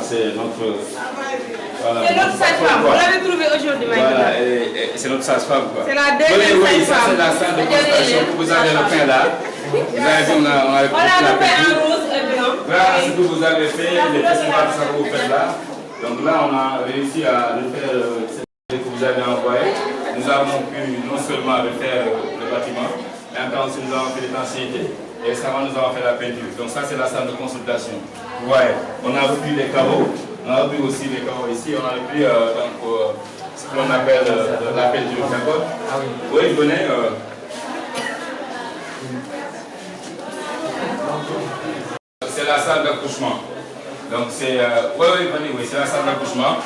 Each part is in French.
c'est notre... Voilà. C'est notre sage-femme, vous l'avez trouvé aujourd'hui. Voilà, c'est notre sage-femme. C'est la deuxième sage-femme. C'est la salle de consultation. Vous avez le pain là. Vous avez vu, on a le pain en rose et blanc. Voilà ce que vous avez fait, les festivals que vous faites là. Donc là, on a réussi à refaire ce que vous avez envoyé. Nous avons pu non seulement refaire le bâtiment, mais en temps aussi nous avons fait l'étanchéité. Et récemment, nous avons fait la peinture. Donc ça, c'est la salle de consultation. Vous voyez, on a repris les carreaux. On a vu aussi les carreaux ici, on a vu ce que l'on appelle la peinture. D'accord? Oui, venez. C'est la salle d'accouchement. Donc c'est... oui, c'est la salle d'accouchement.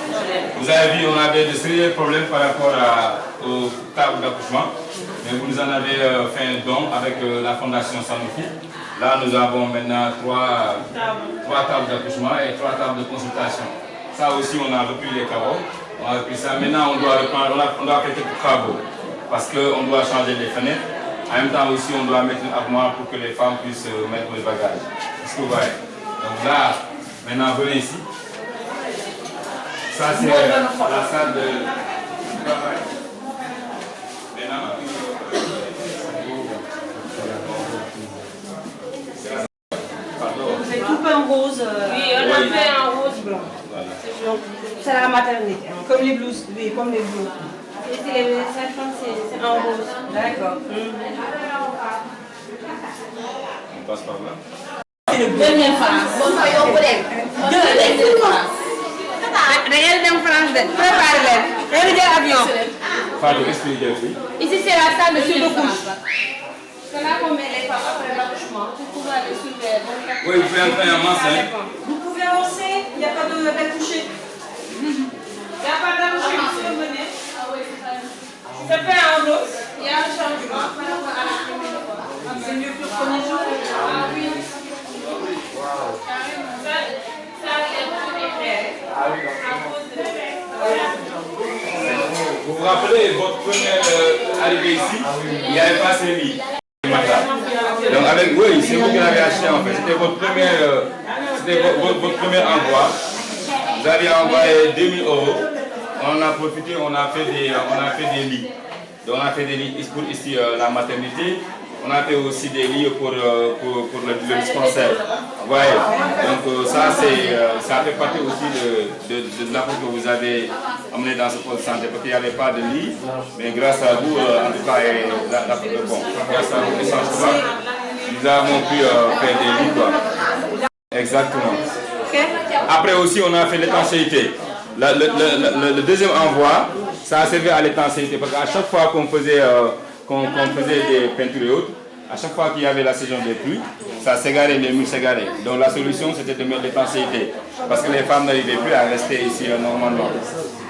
Vous avez vu, on avait de sérieux problèmes par rapport aux tables d'accouchement. Mais vous nous en avez fait un don avec la fondation Sanofi. Là, nous avons maintenant trois tables d'accouchement et 3 tables de consultation. Ça aussi, on a repris les carreaux. On a repris ça. Maintenant, on doit reprendre, on doit faire quelques travaux. Parce qu'on doit changer les fenêtres. En même temps aussi, on doit mettre une armoire pour que les femmes puissent mettre les bagages. Est-ce que vous voyez? Donc là, maintenant, venez ici. Ça, c'est la salle de travail. Maintenant, c'est coupé en rose. Oui, on a fait en rose blanc. Voilà. C'est la maternité, comme les blouses. Oui, comme les blouses. Et les sages-femmes, c'est en rose. D'accord. On passe par là. C'est le deuxième France. Deuxième France. Deuxième France. Préparez-les. Avion. Fatou, expliquez. Ici, c'est la salle de couche. C'est là qu'on met les femmes après l'accouchement pour pouvoir les soulever. Oui, vous pouvez entrer en masse. Vous pouvez avancer, il n'y a pas d'accoucher. Il n'y a pas d'accoucher, vous venez. C'est fait en rose. Il y a un changement par rapport à la première fois. C'est mieux que le premier jour. Ah oui. Ça est beaucoup éclairé. À cause de Vous vous rappelez votre première arrivée ici? Il n'y avait pas ces lits. Donc avec oui, c'est vous qui l'avez acheté en fait. C'était votre premier envoi. Vous avez envoyé 2000 €. On a profité, on a fait des lits. Donc on a fait des lits pour ici la maternité. On a fait aussi des lits pour le dispensaire. Vous voyez. Donc ça fait partie aussi de l'apport que vous avez amené dans ce poste de santé. Parce qu'il n'y avait pas de lit. Mais grâce à vous, en tout cas, grâce à vous, essentiellement, nous avons pu faire des lits. Quoi. Exactement. Après aussi, on a fait l'étanchéité. Le deuxième envoi, ça a servi à l'étanchéité. Parce qu'à chaque fois qu'on faisait des peintures et autres, à chaque fois qu'il y avait la saison des pluies, ça s'égarait, les murs s'égaraient. Donc la solution, c'était de mettre l'étanchéité. Parce que les femmes n'arrivaient plus à rester ici normalement.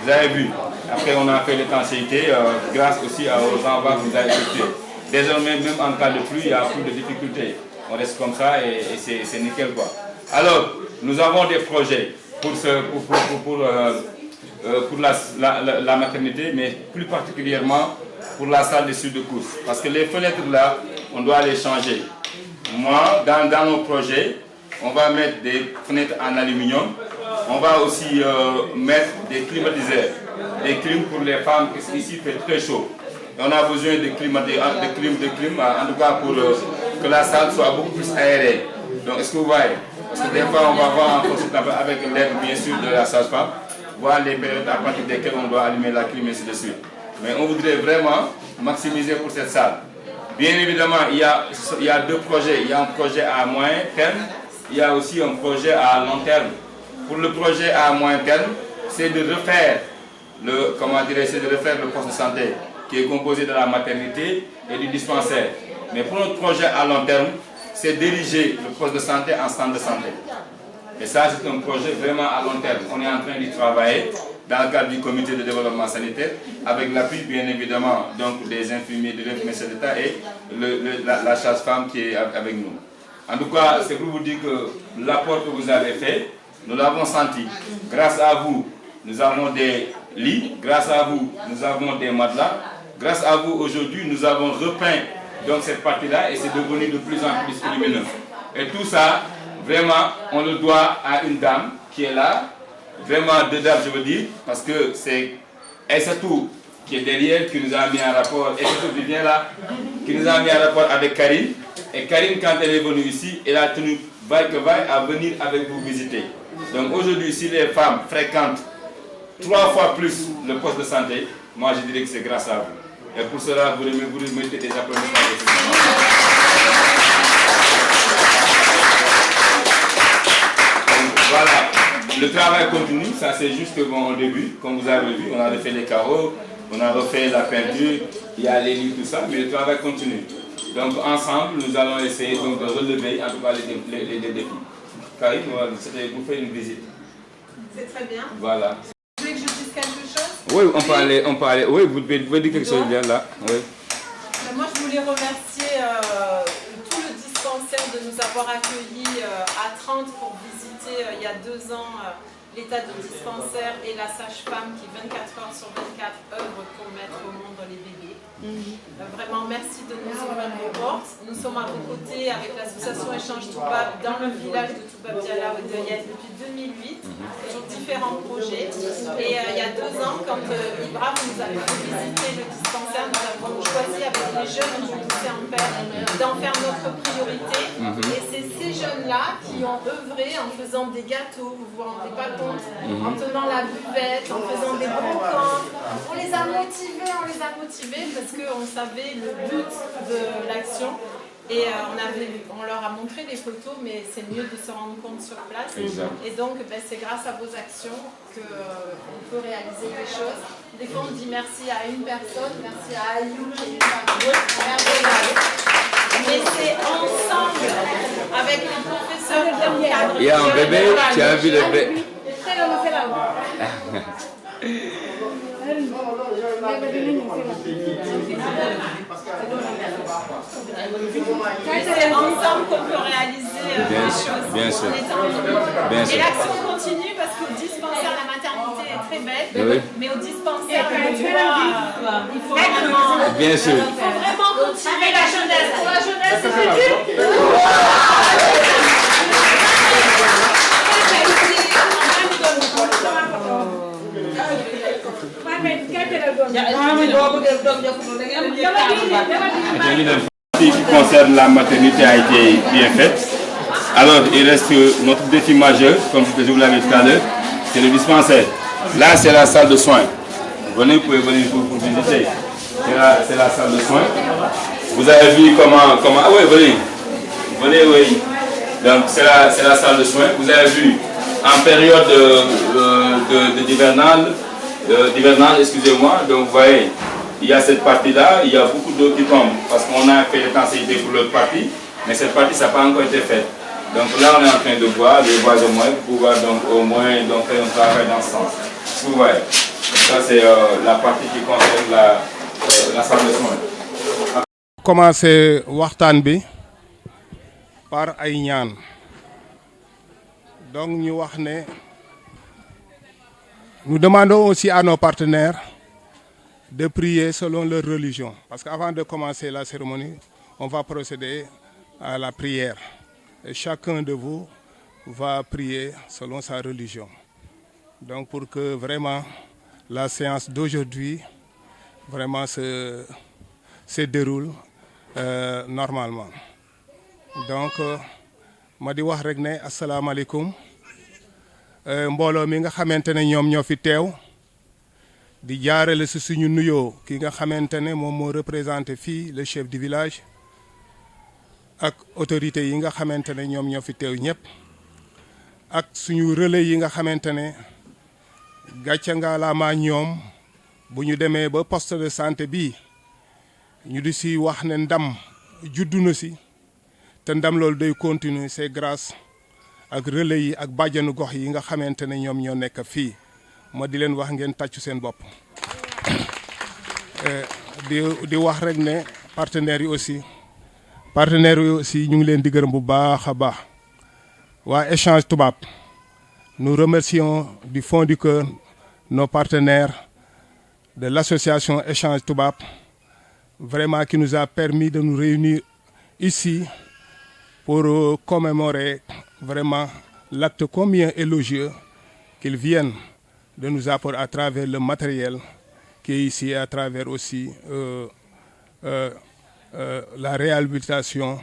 Vous avez vu. Après, on a fait l'étanchéité grâce aussi aux envois que vous avez effectués. Désormais, même en cas de pluie, il n'y a plus de difficultés. On reste comme ça et c'est nickel, quoi. Alors, nous avons des projets pour la maternité, mais plus particulièrement pour la salle de suite de course. Parce que les fenêtres là, on doit les changer. Moi, dans nos projets, on va mettre des fenêtres en aluminium. On va aussi mettre des climatiseurs. Des clims pour les femmes, parce qu'ici il fait très chaud. Et on a besoin de clim, en tout cas pour que la salle soit beaucoup plus aérée. Donc, est-ce que vous voyez? Parce que des fois, on va voir en fonction avec l'aide, bien sûr, de la sage-femme, voir les périodes à partir desquelles on doit allumer la clim et ainsi de suite. Mais on voudrait vraiment maximiser pour cette salle. Bien évidemment, il y a 2 projets. Il y a un projet à moyen terme, il y a aussi un projet à long terme. Pour le projet à moyen terme, c'est de refaire le poste de santé qui est composé de la maternité et du dispensaire. Mais pour notre projet à long terme, c'est d'ériger le poste de santé en centre de santé. Et ça, c'est un projet vraiment à long terme. On est en train d'y travailler dans le cadre du comité de développement sanitaire, avec l'appui bien évidemment donc, des infirmiers de l'infirmière d'État et la sage-femme qui est avec nous. En tout cas, c'est pour vous dire que l'apport que vous avez fait, nous l'avons senti. Grâce à vous, nous avons des lits. Grâce à vous, nous avons des matelas. Grâce à vous, aujourd'hui, nous avons repeint donc cette partie-là et c'est devenu de plus en plus lumineux. Et tout ça, vraiment, on le doit à une dame qui est là, vraiment deux dames je veux dire, parce que c'est Aïssatou qui est derrière, qui nous a mis en rapport, Aïssatou qui vient là, qui nous a mis en rapport avec Karine. Et Karine, quand elle est venue ici, elle a tenu vaille que vaille à venir avec vous visiter. Donc aujourd'hui, si les femmes fréquentent 3 fois plus le poste de santé, moi je dirais que c'est grâce à vous. Et pour cela, vous méritez des applaudissements. Voilà, le travail continue, ça c'est juste bon au début, comme vous avez vu, on a refait les carreaux, on a refait la peinture, il y a les lits, tout ça, mais le travail continue. Donc ensemble, nous allons essayer donc, de relever en tout cas les défis. Karine, c'était vous faire une visite. C'est très bien. Voilà. Vous voulez que je dise quelque chose? Oui, on peut aller. Oui, vous pouvez dire quelque chose bien là. Oui. Moi, je voulais remercier tout le dispensaire de nous avoir accueillis à 30 pour visiter il y a 2 ans l'état du dispensaire et la sage-femme qui 24 heures sur 24 œuvre pour mettre au monde les bébés. Vraiment, merci de nous ouvrir vos portes. Nous sommes à vos côtés avec l'association Échange Toubab dans le village de Toubab Diala au Doyet depuis 2008 sur différents projets. Et il y a 2 ans, quand Ibra nous avait fait visiter le dispensaire, nous avons choisi avec les jeunes du lycée Ampère d'en faire notre priorité. Et c'est ces jeunes-là qui ont œuvré en faisant des gâteaux, vous ne vous rendez pas compte, en tenant la buvette, en faisant des brocantes. On les a motivés parce qu'on savait le but de l'action. Et on leur a montré les photos, mais c'est mieux de se rendre compte sur place. Exact. Et donc, c'est grâce à vos actions qu'on peut réaliser des choses. Des fois, on dit merci à une personne, merci à Ayou qui est merveilleuse. Mais c'est ensemble, avec les professeurs qui encadrent. Il y a un bébé, tu as vu le bébé. C'est ensemble qu'on peut réaliser des choses. Bien sûr. Et l'action continue parce qu'au dispensaire, la maternité est très belle. Oui. Mais au dispensaire, il faut vraiment, Bien sûr. il faut vraiment continuer la jeunesse. Pour la jeunesse, c'est dur. Qui concerne la maternité a été bien faite. Alors il reste notre défi majeur, comme je vous l'avais dit tout à l'heure, c'est le dispensaire. Là c'est la salle de soins. Venez, vous pouvez venir pour visiter. C'est la salle de soins. Vous avez vu comment ah oui, venez, oui. Donc c'est la salle de soins. Vous avez vu en période d'hivernale, excusez-moi, donc vous voyez, il y a cette partie-là, il y a beaucoup d'eau qui tombe, parce qu'on a fait l'intensité pour l'autre partie, mais cette partie, ça n'a pas encore été faite. Donc là, on est en train de voir, au moins, pour pouvoir donc, au moins donc, faire un travail dans ce sens. Vous voyez, donc, ça c'est la partie qui concerne la salle de soins. Commencer waxtaan bi par ay ñaan. Donc ñu wax ne nous demandons aussi à nos partenaires de prier selon leur religion. Parce qu'avant de commencer la cérémonie, on va procéder à la prière. Et chacun de vous va prier selon sa religion. Donc pour que vraiment la séance d'aujourd'hui vraiment se déroule normalement. Donc ma di wax rek ne asalaamaaleykum mbooloo mi nga xamante ne ñoom ñoo fi teew di jaarale si suñu nuyoo ki nga xamante ne moom moo représenté fii le chef du village ak autorités yi nga xamante ne ñoom ñoo fi teew ñëpp ak suñu relais yi nga xamante ne gàcce ngaalaamaa ñoom bu ñu demee ba poste de santé bii ñu di si wax ne ndam juddu na si te ndam loolu day continuer c'est grâce ak relais yi ak bàjjanu gox yi nga xamante ne ñoom ñoo nekk fii ma di leen wax ngeen tàccu seen bopp di wax rek ne partenaires yi aussi ñu ngi leen di gërëm bu baax a baax waa Échange Toubab nous remercions du fond du cœur nos partenaires de l'association Échange Toubab vraiment qui nous a permis de nous réunir ici pour commémorer vraiment l'acte combien élogieux qu'ils viennent de nous apporter à travers le matériel qui est ici, à travers aussi la réhabilitation,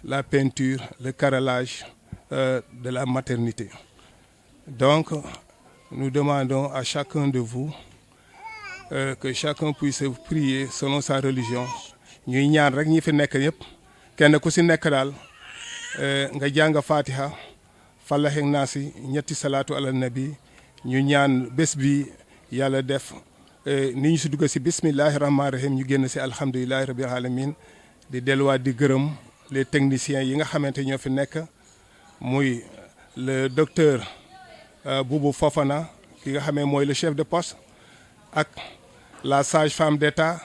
la peinture, le carrelage de la maternité. Donc, nous demandons à chacun de vous que chacun puisse prier selon sa religion. ñuy ñaan rek ñi fi nekk yëpp kenn ku si nekk daal nga jàng Fatiha Falax ak Naas ñetti salaatu ala nabi ñu ñaan bés bi yàlla def ni ñu si dugg si bismillahi rahmaani rahim ñu génn si alhamdulilahi rabbil alamin di delluwaat di gërëm les techniciens yi nga xamante ñoo fi nekk muy le docteur Boubou Fofana ki nga xamee mooy le chef de poste ak la sage-femme d'État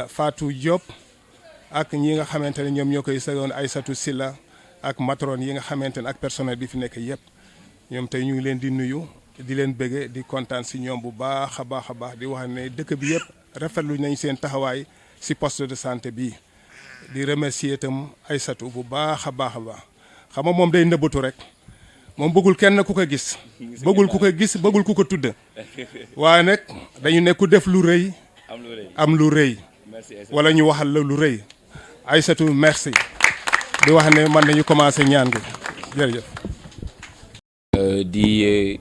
Fatou Diop ak ñi nga xamante ne ñoom ñoo koy segoon Aïssatou Silla ak matron yi nga xamante ne ak personnel bi fi nekk yëpp ñoom tey ñu ngi leen di nuyu di leen bëgge di kontaan si ñoom bu baax a baax a baax di wax ne dëkk bi yëpp rafetlu nañ seen taxawaay si poste de santé bi di remercier itam Aïssatou bu baax a baax a baax xam nga moom day nëbbatu rek moom bëggul kenn ku ko gis bëggul ku ko gis bëggul ku ko tudd waaye nag dañu ne ku def lu rëy am lu rëy wala ñu waxal la lu rëy Aïssatou merci di wax ne man nañu commencé ñaan gi jërëjëf di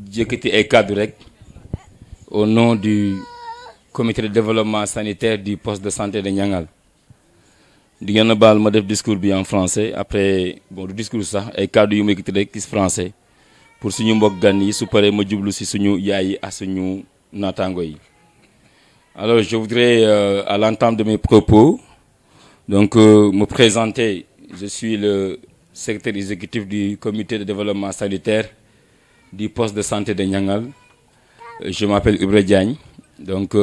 jëkkati ay kàddu rek au nom du comité de développement sanitaire du poste de santé de Niangal di ngeen a baal ma def discours bi en français après bon du discours sax ay kàddu yu ma yëkkati rek ci français pour suñu mbokk gan yi su paree ma jublu ci suñu yaay yi ak suñu naataango yi. Alors je voudrais à l'entame de mes propos donc me présenter. Je suis le secrétaire exécutif du comité de développement sanitaire du poste de santé de Niangal. Je m'appelle Ibra Diagne. Donc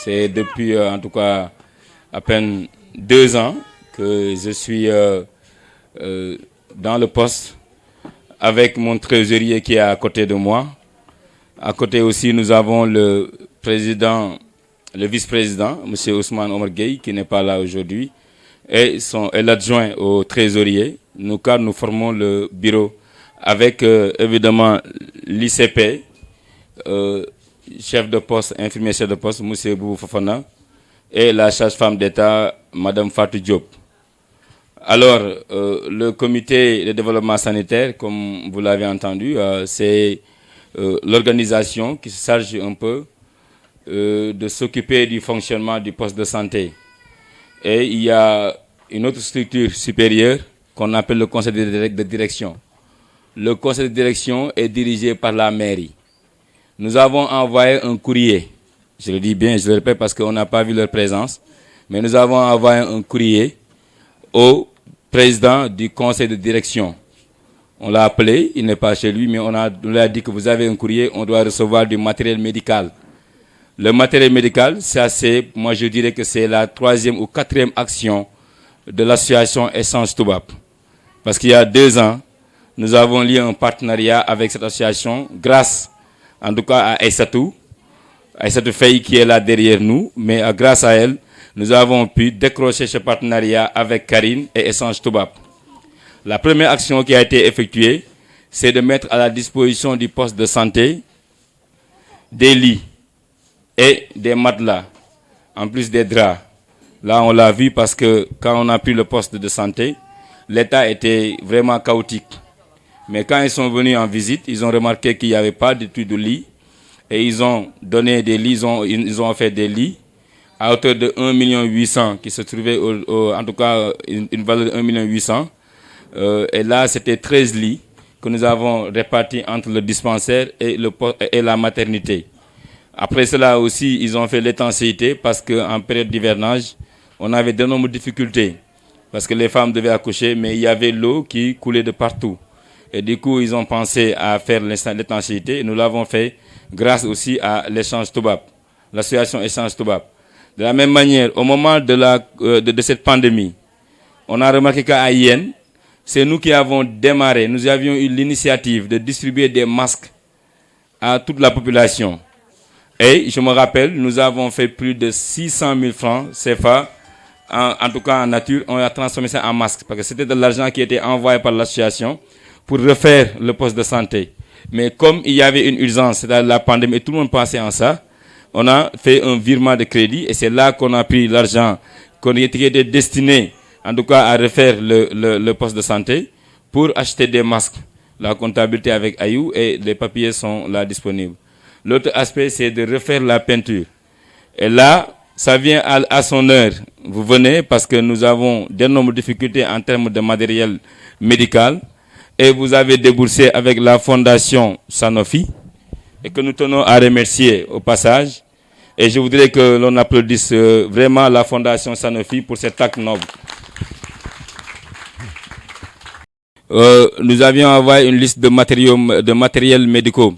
c'est depuis en tout cas à peine 2 ans que je suis dans le poste avec mon trésorier qui est à côté de moi. À côté aussi, nous avons le président, le vice-président, M. Ousmane Omar Gueye, qui n'est pas là aujourd'hui, et l'adjoint au trésorier. Nous formons le bureau avec évidemment l'ICP, chef de poste, infirmier chef de poste, M. Boubou Fofana, et la sage-femme d'État, Mme Fatou Diop. Alors, le comité de développement sanitaire, comme vous l'avez entendu, c'est l'organisation qui se charge un peu de s'occuper du fonctionnement du poste de santé. Et il y a une autre structure supérieure qu'on appelle le conseil de direction. Le conseil de direction est dirigé par la mairie. Nous avons envoyé un courrier, je le dis bien, je le répète parce qu'on n'a pas vu leur présence, mais nous avons envoyé un courrier au président du conseil de direction. On l'a appelé, il n'est pas chez lui, mais on lui a dit que vous avez un courrier, on doit recevoir du matériel médical. Le matériel médical, ça c'est, moi je dirais que c'est la 3e ou 4e action de l'association Essence Toubab. Parce qu'il y a 2 ans, nous avons lié un partenariat avec cette association, grâce en tout cas à Aïssatou Faye qui est là derrière nous, mais grâce à elle, nous avons pu décrocher ce partenariat avec Karine et Essence Toubab. La première action qui a été effectuée, c'est de mettre à la disposition du poste de santé des lits et des matelas, en plus des draps. Là, on l'a vu parce que quand on a pris le poste de santé, l'état était vraiment chaotique. Mais quand ils sont venus en visite, ils ont remarqué qu'il n'y avait pas du tout de lit. Et ils ont donné des lits, ils ont fait des lits à hauteur de 1 800 000 qui se trouvaient, en tout cas, une valeur de 1 800 000. Et là, c'était 13 lits que nous avons répartis entre le dispensaire et la maternité. Après cela aussi, ils ont fait l'étanchéité parce qu'en période d'hivernage, on avait d'énormes difficultés. Parce que les femmes devaient accoucher, mais il y avait l'eau qui coulait de partout. Et du coup, ils ont pensé à faire l'étanchéité. Nous l'avons fait grâce aussi à l'échange Toubab, l'association Échange Toubab. De la même manière, au moment de cette pandémie, on a remarqué qu'à Yen, c'est nous qui avons démarré. Nous avions eu l'initiative de distribuer des masques à toute la population. Et je me rappelle, nous avons fait plus de 600 000 francs CFA, en tout cas en nature, on a transformé ça en masque, parce que c'était de l'argent qui était envoyé par l'association pour refaire le poste de santé. Mais comme il y avait une urgence, c'est-à-dire la pandémie, et tout le monde pensait en ça, on a fait un virement de crédit, et c'est là qu'on a pris l'argent qui était destiné, en tout cas, à refaire le poste de santé, pour acheter des masques. La comptabilité avec Ayou, et les papiers sont là disponibles. L'autre aspect, c'est de refaire la peinture. Et là, ça vient à son heure. Vous venez parce que nous avons d'énormes difficultés en termes de matériel médical. Et vous avez déboursé avec la fondation Sanofi. Et que nous tenons à remercier au passage. Et je voudrais que l'on applaudisse vraiment la fondation Sanofi pour cet acte noble. Nous avions envoyé une liste de matériels médicaux.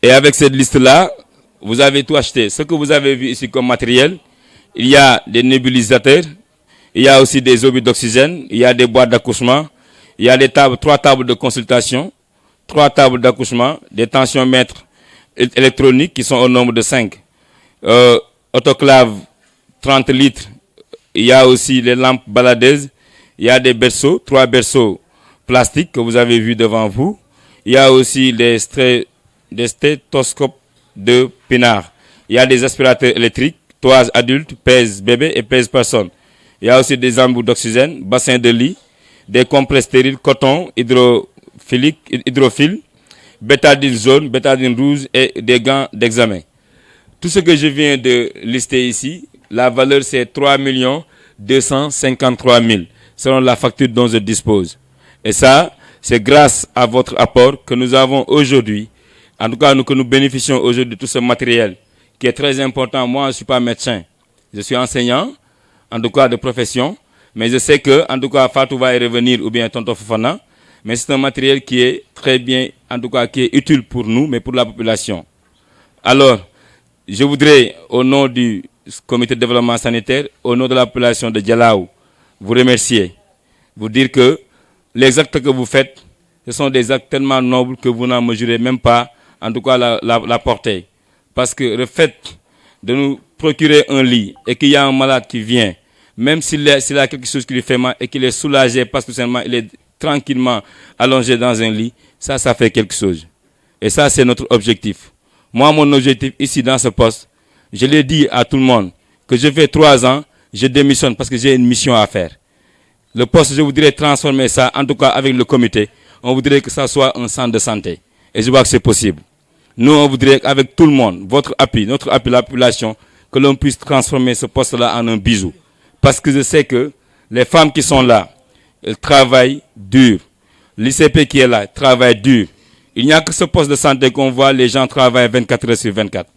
Et avec cette liste-là, vous avez tout acheté. Ce que vous avez vu ici comme matériel, il y a des nébulisateurs, il y a aussi des obus d'oxygène, il y a des boîtes d'accouchement, il y a des tables, 3 tables de consultation, 3 tables d'accouchement, des tensiomètres électroniques qui sont au nombre de 5, autoclaves 30 litres, il y a aussi les lampes baladeuses, il y a des berceaux, 3 berceaux plastiques que vous avez vus devant vous, il y a aussi des stéthoscopes de Pinard. Il y a des aspirateurs électriques, toises adultes, pèse bébé et pèse personne. Il y a aussi des embouts d'oxygène, bassins de lit, des compresses stériles, coton, hydrophile, bétadine jaune, bétadine rouge et des gants d'examen. Tout ce que je viens de lister ici, la valeur c'est 3 253 000, selon la facture dont je dispose. Et ça, c'est grâce à votre apport que nous avons aujourd'hui, en tout cas que nous bénéficions aujourd'hui de tout ce matériel qui est très important. Moi, je ne suis pas médecin, je suis enseignant, en tout cas de profession, mais je sais que, en tout cas, Fatou va y revenir ou bien Tonton Fofana, mais c'est un matériel qui est très bien, en tout cas qui est utile pour nous, mais pour la population. Alors, je voudrais, au nom du comité de développement sanitaire, au nom de la population de Dialaw, vous remercier, vous dire que les actes que vous faites, ce sont des actes tellement nobles que vous n'en mesurez même pas, en tout cas, la portée. Parce que le fait de nous procurer un lit et qu'il y a un malade qui vient, même s'il a quelque chose qui lui fait mal et qu'il est soulagé parce que seulement il est tranquillement allongé dans un lit, ça fait quelque chose. Et ça, c'est notre objectif. Moi, mon objectif ici dans ce poste, je l'ai dit à tout le monde, que je fais 3 ans, je démissionne parce que j'ai une mission à faire. Le poste, je voudrais transformer ça, en tout cas avec le comité, on voudrait que ça soit un centre de santé. Et je vois que c'est possible. Nous, on voudrait, avec tout le monde, votre appui, notre appui, la population, que l'on puisse transformer ce poste-là en un bijou. Parce que je sais que les femmes qui sont là, elles travaillent dur. L'ICP qui est là, travaille dur. Il n'y a que ce poste de santé qu'on voit, les gens travaillent 24 heures sur 24.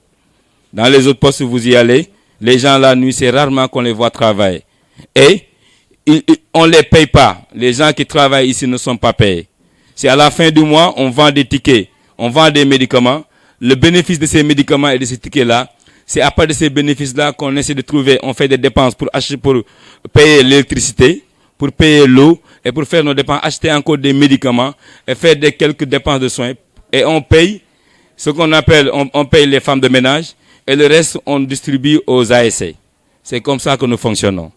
Dans les autres postes, vous y allez, les gens la nuit, c'est rarement qu'on les voit travailler. Et on ne les paye pas. Les gens qui travaillent ici ne sont pas payés. C'est à la fin du mois, on vend des tickets, on vend des médicaments. Le bénéfice de ces médicaments et de ces tickets-là, c'est à part de ces bénéfices-là qu'on essaie de trouver, on fait des dépenses pour acheter, pour payer l'électricité, pour payer l'eau, et pour faire nos dépenses, acheter encore des médicaments, et faire quelques dépenses de soins. Et on paye ce qu'on appelle, on paye les femmes de ménage, et le reste, on distribue aux ASC. C'est comme ça que nous fonctionnons.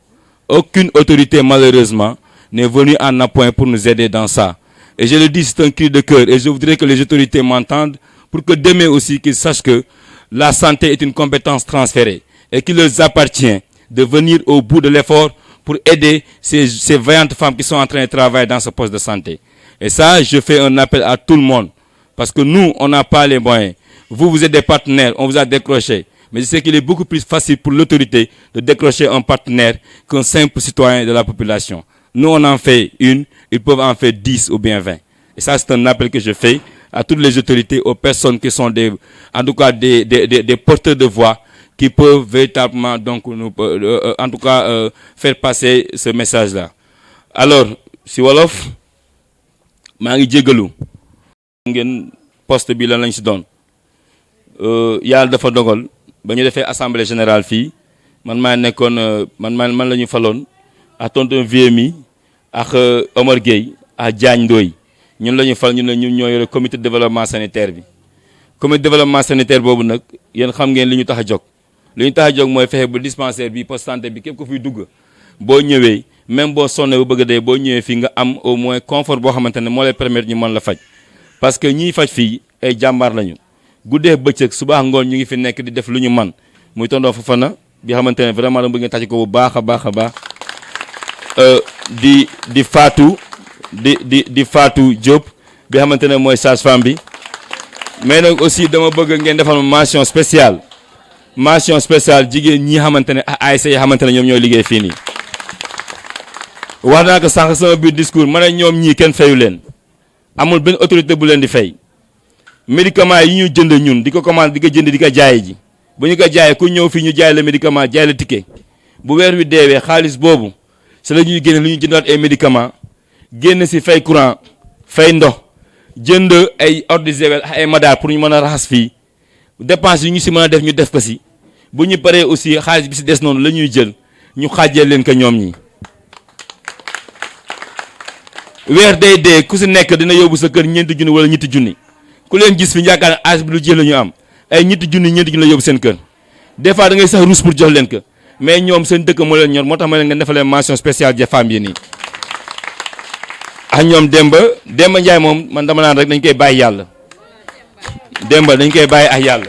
Aucune autorité, malheureusement, n'est venue en appoint pour nous aider dans ça. Et je le dis, c'est un cri de cœur, et je voudrais que les autorités m'entendent, pour que demain aussi, qu'ils sachent que la santé est une compétence transférée, et qu'il leur appartient de venir au bout de l'effort pour aider ces vaillantes femmes qui sont en train de travailler dans ce poste de santé. Et ça, je fais un appel à tout le monde, parce que nous, on n'a pas les moyens. Vous êtes des partenaires, on vous a décroché. Mais je sais qu'il est beaucoup plus facile pour l'autorité de décrocher un partenaire qu'un simple citoyen de la population. Nous, on en fait une, ils peuvent en faire 10 ou bien 20. Et ça, c'est un appel que je fais à toutes les autorités, aux personnes qui sont en tout cas des porteurs de voix, qui peuvent véritablement donc en tout cas faire passer ce message-là. Alors, si Wolof, maa ngi jégalu ngeen poste bi lan lañ ci doon yàlla dafa dogal ba ñu defee assemblée générale fii man maa nekkoon man la ñu faloon ak tonton Viemi ak Omar Gueye ak Diagne Ndoye ñun la ñu fal ñun ñoo yore comité de développement sanitaire bi comité développement sanitaire boobu nag yéen xam ngeen li ñu tax a jóg li ñu tax a jóg mooy fexe ba dispensaire bi poste santé bi képp ko fiy dugg boo ñëwee même boo sonnee bu bëgg a dee boo ñëwee fii nga am au moins confort boo xamante ne moo lay permettre ñu mën la faj parce que ñiy faj fii ay jàmbaar lañu guddee bëccëg suba ngoon ñu ngi fi nekk di def lu ñu man muy tonton Fofana bi xamante ne vraiment dama bëgg nga tàcc ko bu baax a baax a baax di Fatou Diop bi xamante ne mooy sage-femme bi mais nag aussi dama bëgg ngeen defal ma mention spéciale jigéen ñi xamante ne ASC yi xamante ne ñoom ñooy liggéey fii nii wax naa ko sànq sama biir discours ma ne ñoom ñii kenn fayu leen amul benn autorité bu leen di fay médicament yi ñu jënd ñun di ko commande di ko jënd di ko jaay ji bu ñu ko jaayee ku ñëw fii ñu jaay la médicament jaay la ticket bu weer wi deewee xaalis boobu si la ñuy génne lu ñu jëndaat ay médicament génn si fay courant fay ndox jënd ay eau de javel ay madaar pour ñu mën a raxas fii dépense yi ñu si mën a def ñu def ko si bu ñu paree aussi xaalis bi si des noonu la ñuy jël ñu xaajee leen ko ñoom ñi weer day dee ku si nekk dina yóbbu sa kër ñeenti junni wala ñetti junni ku leen gis fi yaakaar ne âge bi lu jël la ñu am ay ñetti junni ñeenti junni la yóbbu seen kër des fois da ngay sax ruus pour jox leen ko mais ñoom seen dëkk moo leen ñor moo tax ma leen nga defalee mention spéciale ja femme yi nii ak ñoom Demba Ndiaye moom man dama naan rek dañ koy bàyyi yàlla Demba dañ koy bàyyi ak yàlla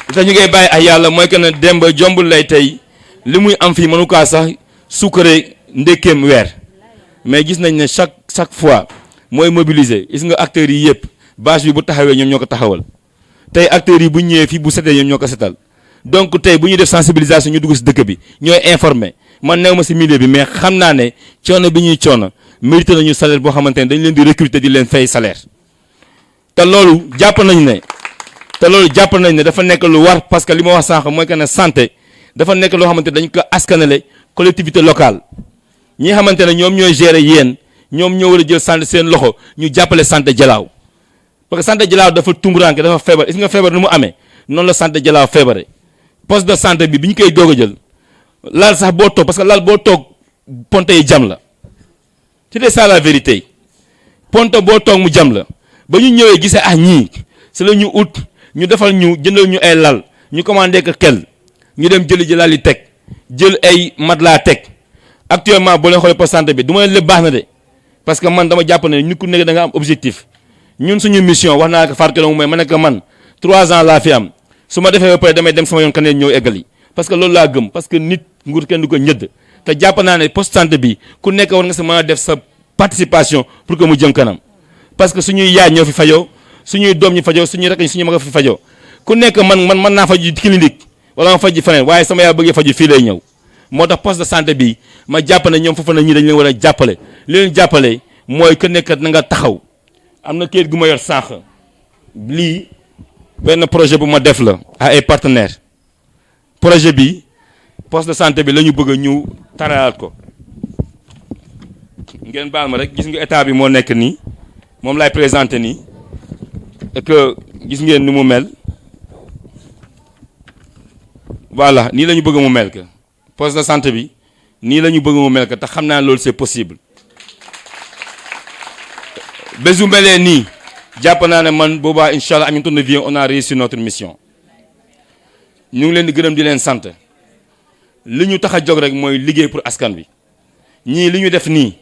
li tax ñu koy bàyyi ak yàlla mooy que ne Demba jombul lay tey li muy am fii mënu kaa sax suukare ndekkeem weer mais gis nañ ne chaque fois mooy mobiliser gis nga acteurs yi yëpp bâche bi bu taxawee ñoom ñoo ko taxawal tey acteurs yi bu ñëwee fii bu setee ñoom ñoo ko setal donc tey bu ñuy def sensibilisation ñu dugg si dëkk bi ñooy informé man new ma si milieu bi mais xam naa ne coono bi ñuy coono mérité nañu salaire boo xamante ne dañ leen di recruter di leen fay salaire te loolu jàpp nañ ne dafa nekk lu war parce que li ma wax sànq mooy que ne santé dafa nekk loo xamante ne dañ ko askanale collectivité locale ñi xamante ne ñoom ñooy gérer yéen ñoom ñoo war a jël santé seen loxo ñu jàppale santé Jalaaw parce que santé Jalaaw dafa tumburanke dafa feebar gis nga feebar nu mu amee noonu la santé Jalaaw feebare poste de santé bi ñu koy doog a jël laal sax boo toog parce que laal boo toog ponte yi jam la c'est ça la vérité ponte boo toog mu jam la ba ñu ñëwee gisee ñii c'est la ñu ut ñu defal ñu jëndal ñu ay lal ñu commandé ko kel ñu dem jëli lal yi teg jël ay matelas teg actuellement boo leen xoolee poste santé bi du ma leen lépp baax na de parce que man dama jàpp ne nit ku nekk da nga am objectif ñun suñu mission wax naa ko Fatou Kelle mooy ma ne ko man 3 ans laa fi am su ma defee ba pare damay dem sama yoon keneen ñëw eggali parce que loolu laa gëm parce que nit nguur kenn du ko ñëdd te jàpp naa ne poste santé bi ku nekk war nga sa mën a def sa participation pour que mu jëm kanam parce que suñuy yaay ñoo fi fajoo suñuy doom ñu fajoo suñuy rakk suñu mag fi fajoo ku nekk man mën naa faju clinique wala ma faj feneen waaye sama yaay bëggee faju fii lay ñëw moo tax poste de santé bi ma jàpp ne ñoom foofu na ñi dañ leen war a jàppale li leen jàppale mooy ku nekk na nga taxaw am na kayit gu ma yor sànq lii benn projet bu ma def la à ay partenaires projet bi poste de santé bi la ñu bëgg a ñu taralaat ko ngeen baal ma rek gis nga état bi moo nekk nii moom laay présenté nii et que gis ngeen ni mu mel voilà nii la ñu bëgg mu mel que poste de santé bi nii la ñu bëgg mu mel que te xam naa loolu c'est possible bés bu melee nii jàpp naa ne man boobaa incha allah am na vie on a réussi notre mission ñu ngi leen di gërëm di leen sant li ñu tax a jóg rek mooy liggéey pour askan bi ñii li ñu def nii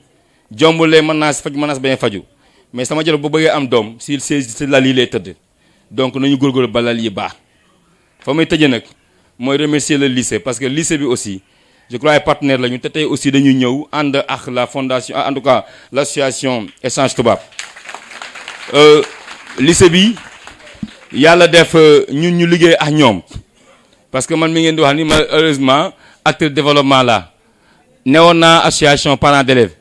jombulee mën naa si faj mën naa si bañ a faju mais sama jërëjëf bu bëggee am doom si lal yi lay tëdd donc nañu góorgóorlu ba lal yi baax fa may tëjee nag mooy remercier le lycée parce que lycée bi aussi je crois ay partenaire la ñu te tey aussi dañuy ñëw ànd ak la fondation en tout cas l'association Échange Toubab lycée bi yàlla def ñun ñu liggéey ak ñoom parce que man mi ngeen di wax ni malheureusement acteur de développement la newoon naa association parents d'élèves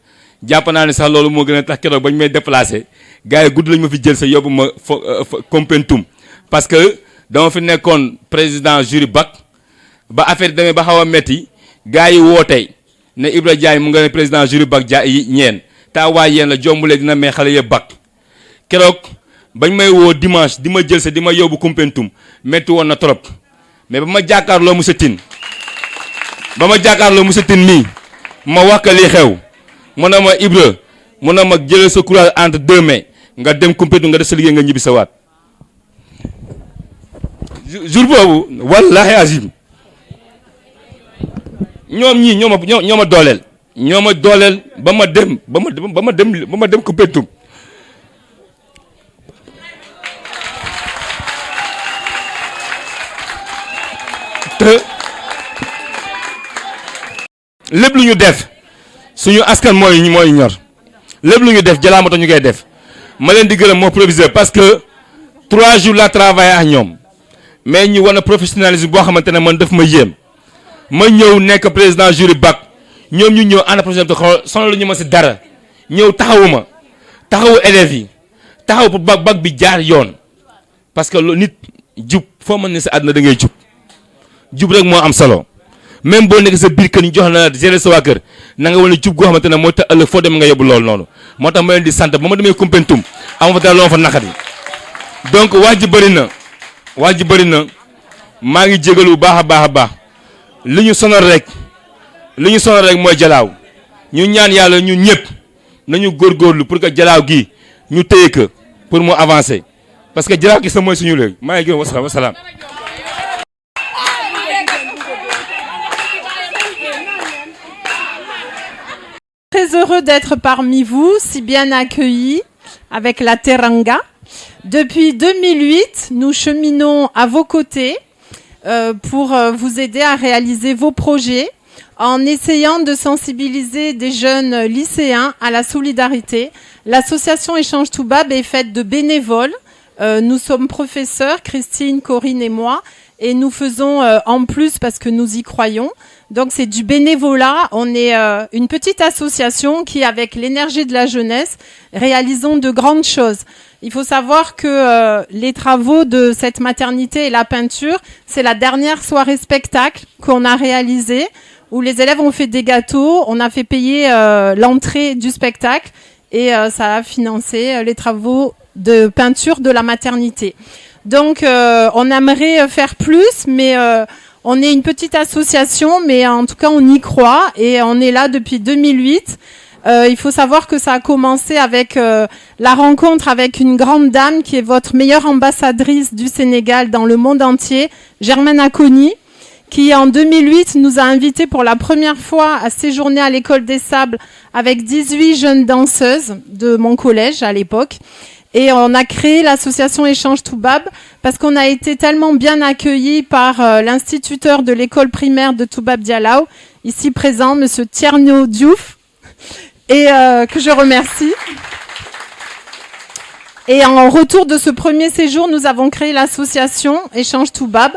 jàpp naa ne sax loolu moo gën a tax keroog ba ñu may déplacé gars yi gudd lañu ma fi jël sa yóbbu ma Kompentum parce que dama fi nekkoon président jury bac ba affaire demee ba xaw a metti gars yi woote ne Ibra Diagne mu nga ne président jury bac ñeen taa waay yéen la jombulee dina may xale yëpp bac keroog bañ may woo dimanche di ma jël sa di ma yóbbu Koumpentoum métti woon na trop mais ba ma jàkkaarloo monsieur Tine mii ma wax ko li xew mu ne ma Ibra mu ne ma jëlee sa courage entre 2 mains nga dem Koumpentoum nga def sa liggéey nga ñibbi sa waat jour boobu wallahi azim ñoom ñii ñoo ma dooleel ba ma dem Koumpentoum te lépp lu ñu def suñu askan mooy ñor lépp lu ñu def Jalaamoto ñu koy def ma leen di gërëm moo proviseur parce que 3 jours la travaillé ak ñoom mais ñu wane professionnalisme boo xamante ne man daf ma yéem ma ñëw nekk président jury bac ñoom ñu ñëw ànd projet de xool sonal lu ñu ma si dara ñëw taxawu élèves yi taxaw pour bac bi jaar yoon parce que lu nit jub foo mën ne sa àdduna da ngay jub rek moo am solo même boo nekk sa biir kër ñu jox la gérer sa waa kër na nga wane jub goo xamante ne mooy tax ëllëg foo dem nga yóbbu loolu noonu moo tax ma leen di sant ba ma demee Koumpentoum am fa dara loo fa naqari donc wax ji bëri na maa ngi jégalu bu baax a baax li ñu sonal rek mooy Jalaaw ñu ñaan yàlla ñun ñëpp nañu góorgóorlu pour que Jalaaw gi ñu téye ko pour mu avancer parce que Jalaaw gi sa mooy suñu léegi maa ngi gërëm wasalaam. Très heureux d'être parmi vous, si bien accueillis avec la Teranga. Depuis 2008, nous cheminons à vos côtés pour vous aider à réaliser vos projets en essayant de sensibiliser des jeunes lycéens à la solidarité. L'association Échange Toubab est faite de bénévoles. Nous sommes professeurs, Christine, Corinne et moi, et nous faisons en plus parce que nous y croyons. Donc c'est du bénévolat. On est une petite association qui, avec l'énergie de la jeunesse, réalisons de grandes choses. Il faut savoir que les travaux de cette maternité et la peinture, c'est la dernière soirée spectacle qu'on a réalisée, où les élèves ont fait des gâteaux, on a fait payer l'entrée du spectacle et ça a financé les travaux de peinture de la maternité. Donc on aimerait faire plus, mais on est une petite association, mais en tout cas on y croit et on est là depuis 2008. Il faut savoir que ça a commencé avec la rencontre avec une grande dame qui est votre meilleure ambassadrice du Sénégal dans le monde entier, Germaine Akoni, qui en 2008 nous a invités pour la première fois à séjourner à l'école des Sables avec 18 jeunes danseuses de mon collège à l'époque. Et on a créé l'association Échange Toubab parce qu'on a été tellement bien accueillis par l'instituteur de l'école primaire de Toubab Dialaw, ici présent, monsieur Tierno Diouf, et que je remercie. Et en retour de ce premier séjour, nous avons créé l'association Échange Toubab.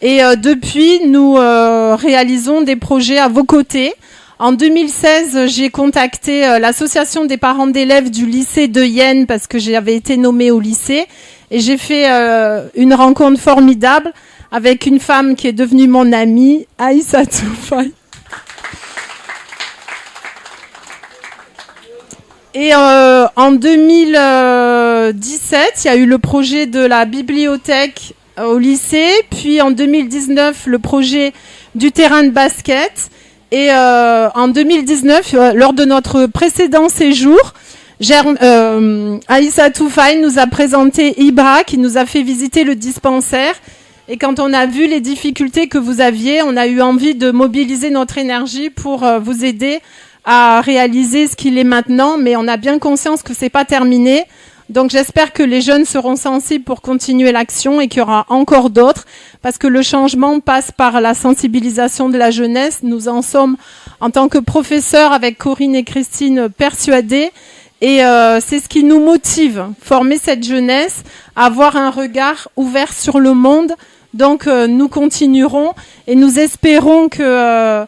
Et depuis, nous réalisons des projets à vos côtés. En 2016, j'ai contacté l'association des parents d'élèves du lycée de Yenne parce que j'avais été nommée au lycée. Et j'ai fait une rencontre formidable avec une femme qui est devenue mon amie, Aïssatou Faye. Et en 2017, il y a eu le projet de la bibliothèque au lycée. Puis en 2019, le projet du terrain de basket. Et en 2019, lors de notre précédent séjour, Aïssatou Faye nous a présenté Ibra, qui nous a fait visiter le dispensaire. Et quand on a vu les difficultés que vous aviez, on a eu envie de mobiliser notre énergie pour vous aider à réaliser ce qu'il est maintenant. Mais on a bien conscience que c'est pas terminé. Donc j'espère que les jeunes seront sensibles pour continuer l'action et qu'il y aura encore d'autres, parce que le changement passe par la sensibilisation de la jeunesse. Nous en sommes, en tant que professeurs avec Corinne et Christine, persuadés. Et c'est ce qui nous motive, former cette jeunesse, avoir un regard ouvert sur le monde. Donc nous continuerons et nous espérons que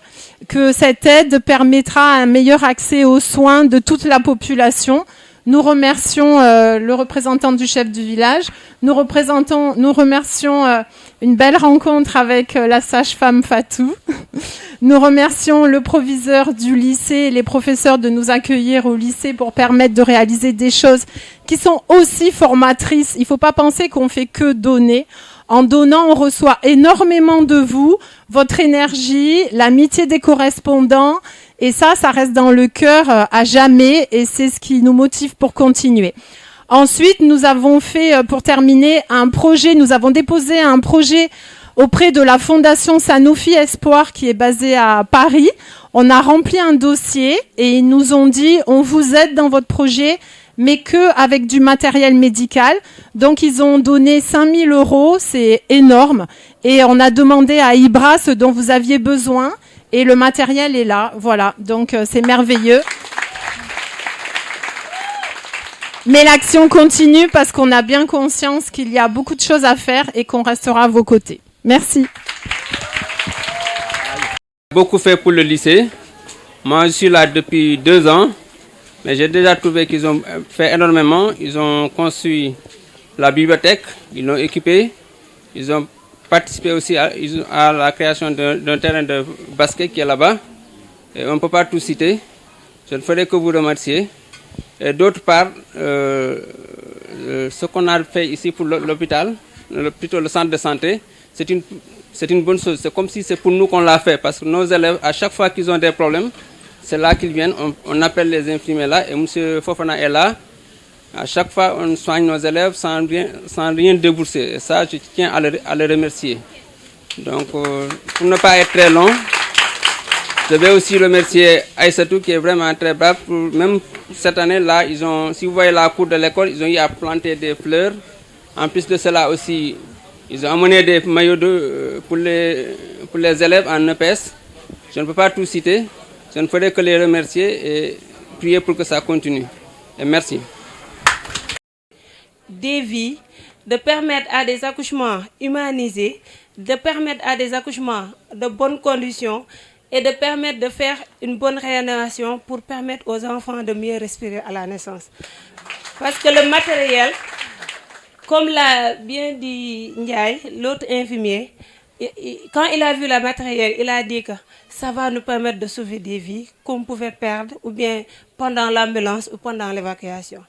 cette aide permettra un meilleur accès aux soins de toute la population. Nous remercions le représentant du chef du village. Nous remercions une belle rencontre avec la sage-femme Fatou. Nous remercions le proviseur du lycée et les professeurs de nous accueillir au lycée pour permettre de réaliser des choses qui sont aussi formatrices. Il ne faut pas penser qu'on fait que donner. En donnant, on reçoit énormément de vous, votre énergie, l'amitié des correspondants. Et ça reste dans le cœur à jamais et c'est ce qui nous motive pour continuer. Ensuite, nous avons fait, pour terminer, nous avons déposé un projet auprès de la Fondation Sanofi Espoir qui est basée à Paris. On a rempli un dossier et ils nous ont dit on vous aide dans votre projet, mais qu'avec du matériel médical. Donc ils ont donné 5 000 €, c'est énorme. Et on a demandé à Ibra ce dont vous aviez besoin et le matériel est là. Voilà, donc c'est merveilleux. Mais l'action continue parce qu'on a bien conscience qu'il y a beaucoup de choses à faire et qu'on restera à vos côtés. Merci. Beaucoup fait pour le lycée. Moi, je suis là depuis 2 ans, mais j'ai déjà trouvé qu'ils ont fait énormément. Ils ont construit la bibliothèque, ils l'ont équipée, ils ont participé aussi à la création d'un terrain de basket qui est là-bas. Et on ne peut pas tout citer. Je ne ferai que vous remercier. Et d'autre part, ce qu'on a fait ici pour l'hôpital, plutôt le centre de santé, c'est une bonne chose. C'est comme si c'est pour nous qu'on l'a fait. Parce que nos élèves, à chaque fois qu'ils ont des problèmes, c'est là qu'ils viennent. On appelle les infirmiers là et M. Fofana est là. À chaque fois, on soigne nos élèves sans rien débourser. Et ça, je tiens à le remercier. Donc, pour ne pas être très long, je vais aussi remercier Aïssatou qui est vraiment très brave. Même cette année-là, si vous voyez la cour de l'école, ils ont eu à planter des fleurs. En plus de cela aussi, ils ont amené des maillots pour les élèves en EPS. Je ne peux pas tout citer. Je ne ferai que les remercier et prier pour que ça continue. Et merci. Des vies, de permettre à des accouchements humanisés, de permettre à des accouchements de bonnes conditions et de permettre de faire une bonne réanimation pour permettre aux enfants de mieux respirer à la naissance. Parce que le matériel, comme l'a bien dit Ndiaye, l'autre infirmier, quand il a vu le matériel, il a dit que ça va nous permettre de sauver des vies qu'on pouvait perdre ou bien pendant l'ambulance ou pendant l'évacuation.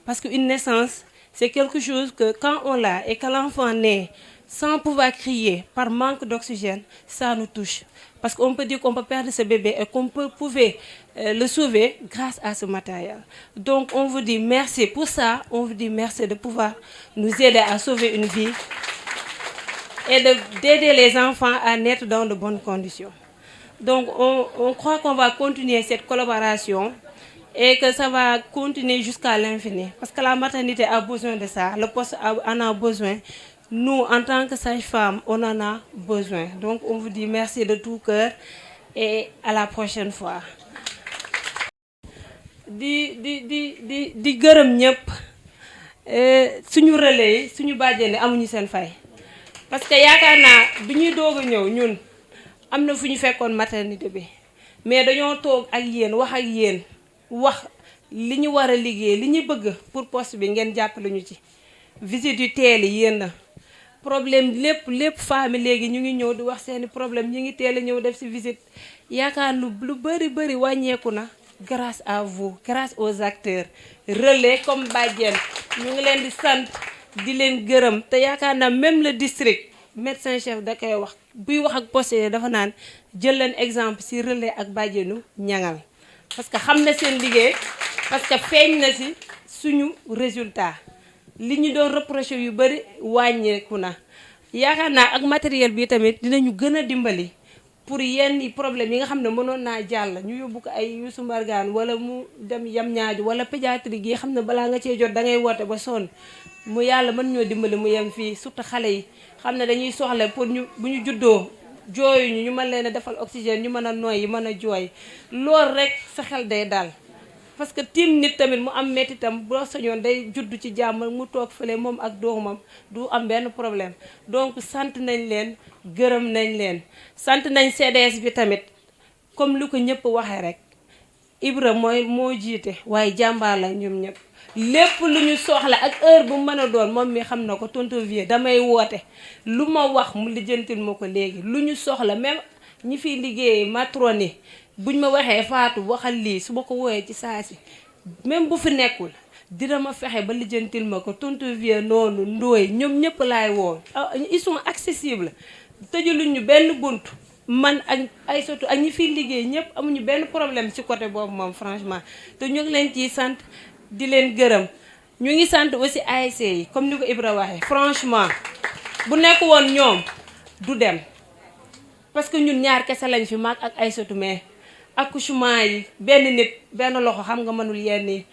Parce qu'une naissance, c'est quelque chose que quand on l'a et que l'enfant naît sans pouvoir crier par manque d'oxygène, ça nous touche. Parce qu'on peut dire qu'on peut perdre ce bébé et qu'on pouvait le sauver grâce à ce matériel. Donc on vous dit merci pour ça, on vous dit merci de pouvoir nous aider à sauver une vie et d'aider les enfants à naître dans de bonnes conditions. Donc on croit qu'on va continuer cette collaboration et que ça va continuer jusqu'à l'infini. Parce que la maternité a besoin de ça, le poste en a besoin. Nous, en tant que sage-femme, on en a besoin. Donc, on vous dit merci de tout cœur et à la prochaine fois. di gërëm ñëpp suñu relais suñu bàjjene amuñu seen fay parce que yaakaar naa bi ñuy doog a ñëw ñun am na fu ñu fekkoon maternité bi mais dañoo toog ak yéen wax li ñu war a liggéey li ñu bëgg pour poste bi ngeen jàppale ñu ci visite yu teel yi yéen na problème lépp famille léegi ñu ngi ñëw di wax seeni problème ñu ngi teel a ñëw def ci visite yaakaar lu bari wàññeeku na grâce à vous grâce aux acteurs relais comme bàjjen ñu ngi leen di sant di leen gërëm te yaakaar naa même le district médecin chef da koy wax buy wax ak poste dafa naan jël leen exemple ci relais ak bàjjenu ñangal parce que xam na seen liggéey parce que feeñ na ci suñu résultat li ñu doon reproché yu bari wàññeeku na yaakaar naa ak matériel bi tamit dinañu gën a dimbali pour yenn problème yi nga xam ne mënoon naa jàll ñu yóbbu ko ay Youssou Mbargane wala mu dem yam ñaaju wala pédiatrie gi xam ne balaa nga cee jot da ngay woote ba sonn mu yàlla mën ñoo dimbali mu yem fii surtout xale yi xam ne dañuy soxla pour ñu bu ñu juddoo jooyuñu ñu mën leen a defal oxygène ñu mën a noyyi mën a jooy loolu rek sa xel day dal parce que tiim nit tamit mu am mettitam boo sañoon day judd ci jàmm mu toog fële moom ak doomam du am benn problème donc sant nañ leen gërëm nañ leen sant nañ CDS bi tamit comme lu ko ñëpp waxee rek Ibra moo jiite waaye jàmbaar la ñoom ñëpp lépp lu ñu soxla ak heure bu mën a doon moom mi xam na ko tonton Vieux damay woote lu ma wax mu lijjantil ma ko léegi lu ñu soxla même ñi fiy liggéey matrone buñ ma waxee Fatou waxal lii su ma ko wooyee ci saa si même bu fi nekkul dina ma fexe ba lijjantil ma ko tonton Vieux noonu ndooy ñoom ñëpp laay woo ils sont accessibles tëjaluñ ñu benn bunt man ak ay sotu ak ñi fiy liggéey ñëpp amuñu benn problème ci côté boobu moom franchement te ñu ngi leen ciy sant di leen gërëm ñu ngi sant aussi ASC yi comme ni ko Ibra waxee franchement bu nekk woon ñoom du dem parce que ñun ñaar kese lañ fi mag ak Aïssatou mais accouchement yi benn nit benn loxo xam nga mënul yenn yi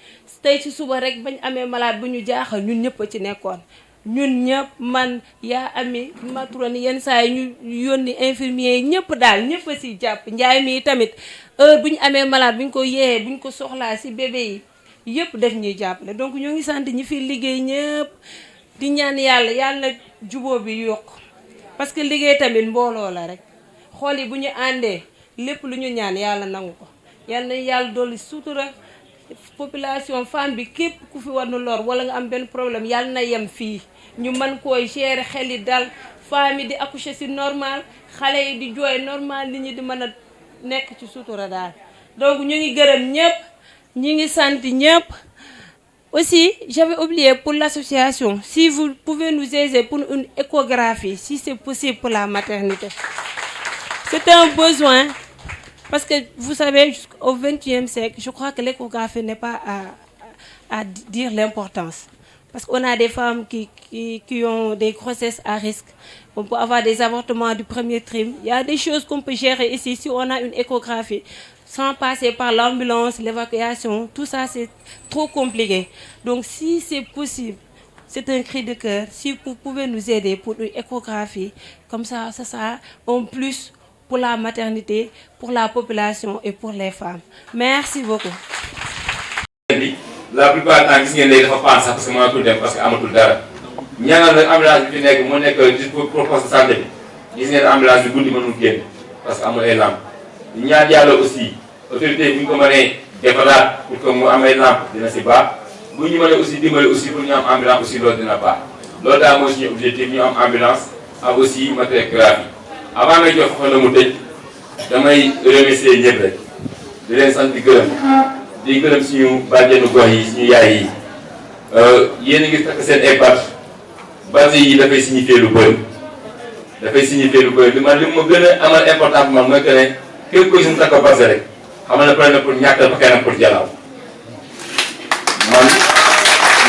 tey ci suba rek bañ amee malade bu ñu jaaxal ñun ñëpp a ci nekkoon ñun ñëpp man yaa ami matrone yenn saa yi ñu yónni infirmier yi ñëpp daal ñëpp a siy jàpp njaay mi tamit heure bu ñu amee malade bu ñu ko yee bu ñu ko soxlaa si bébé yi yëpp def ñuy jàppale donc ñoo ngi sant ñi fi liggéey ñëpp di ñaan yàlla na jubóo bi yokk parce que liggéey tamit mbooloo la rek xool yi bu ñu àndee lépp lu ñu ñaan yàlla nangu ko yal na yàlla dolli sutura population femme bi képp ku fi war na lor wala nga am benn problème yàlla na yem fii ñu mën koy gérer xel yi dal femme yi di accoucher ci normal xale yi di jooy normal nit ñi di mën a nekk ci sutura daal donc ñu ngi gërëm ñëpp ñi ngi sant ñëpp. Aussi, j'avais oublié pour l'association, si vous pouvez nous aider pour une échographie, si c'est possible pour la maternité. C'est un besoin, parce que vous savez, au XXe siècle, je crois que l'échographie n'est pas à dire l'importance. Parce qu'on a des femmes qui ont des grossesses à risque. On peut avoir des avortements du premier trimestre. Il y a des choses qu'on peut gérer ici si on a une échographie. Sans passer par l'ambulance, l'évacuation, tout ça c'est trop compliqué. Donc si c'est possible, c'est un cri de cœur, si vous pouvez nous aider pour une échographie, comme ça sera en plus pour la maternité, pour la population et pour les femmes. Merci beaucoup. La plupart du temps, gis ngeen léegi dafa paan sax parce que mënatul dem parce que amatul dara ñaanal nag ambulance bi fi nekk mu nekk pour poste santé bi gis ngeen ambulance bi guddi mënul génn parce que amul ay lampe ñaan yàlla aussi autorité bu ñu ko mënee defaraat pour que mu am ay lampe dina si baax bu ñu mënee aussi dimbali aussi pour ñu am ambulance aussi loolu dina baax loolu daal mooy suñu objectif ñu am ambulance ak aussi matérigraphie avant may jox fa la mu tëj damay remercier ñëpp rek di leen sant di gërëm di gërëm suñu bàjjenu gox yi suñu yaay yi yéen a ngi takk seen ay base yi dafay signifier lu bëri li ma gën a amal important man mooy que ne képp ko suñu takk base rek xamal na pare na pour ñàkkal ba kenn pour jalaaw man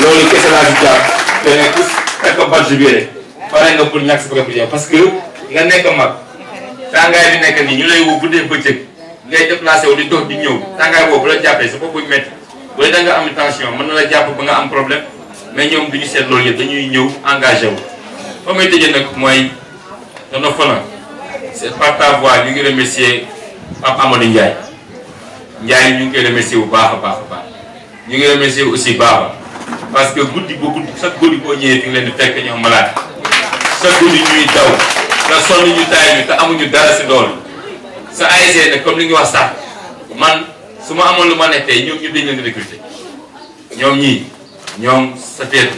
loolu kese laa si jàpp te ne ku takk base bi rek pare nga pour ñàkk sa bëgg pour jalaaw parce que nga nekk mag tàngaay bi nekk nii ñu lay woo guddee bëccëg ngay déplacé wu di dox di ñëw tàngaay boobu bu la jàppee sa bopp buy métti bu dee da nga am tension mën na la jàpp ba nga am problème mais ñoom du ñu seet loolu yëpp dañuy ñëw engagé wu. fa may tëjee nag mooy dana fona c'est par ta voix ñu ngi remercier Pape Amadou Ndiaye ñu ngi koy remercier bu baax a baax a baax ñu ngi remercier aussi Baba parce que guddi chaque guddi boo ñëwee fi nga leen di fekk ñoom malade chaque guddi ñuy daw nga sonn ñu taay ñu te amuñu dara si loolu. sa ASC nag comme li nga wax sax man su ma amoon lu ma ne tey ñoom ñu dañ leen recruter ñoom ñii ñoom Safet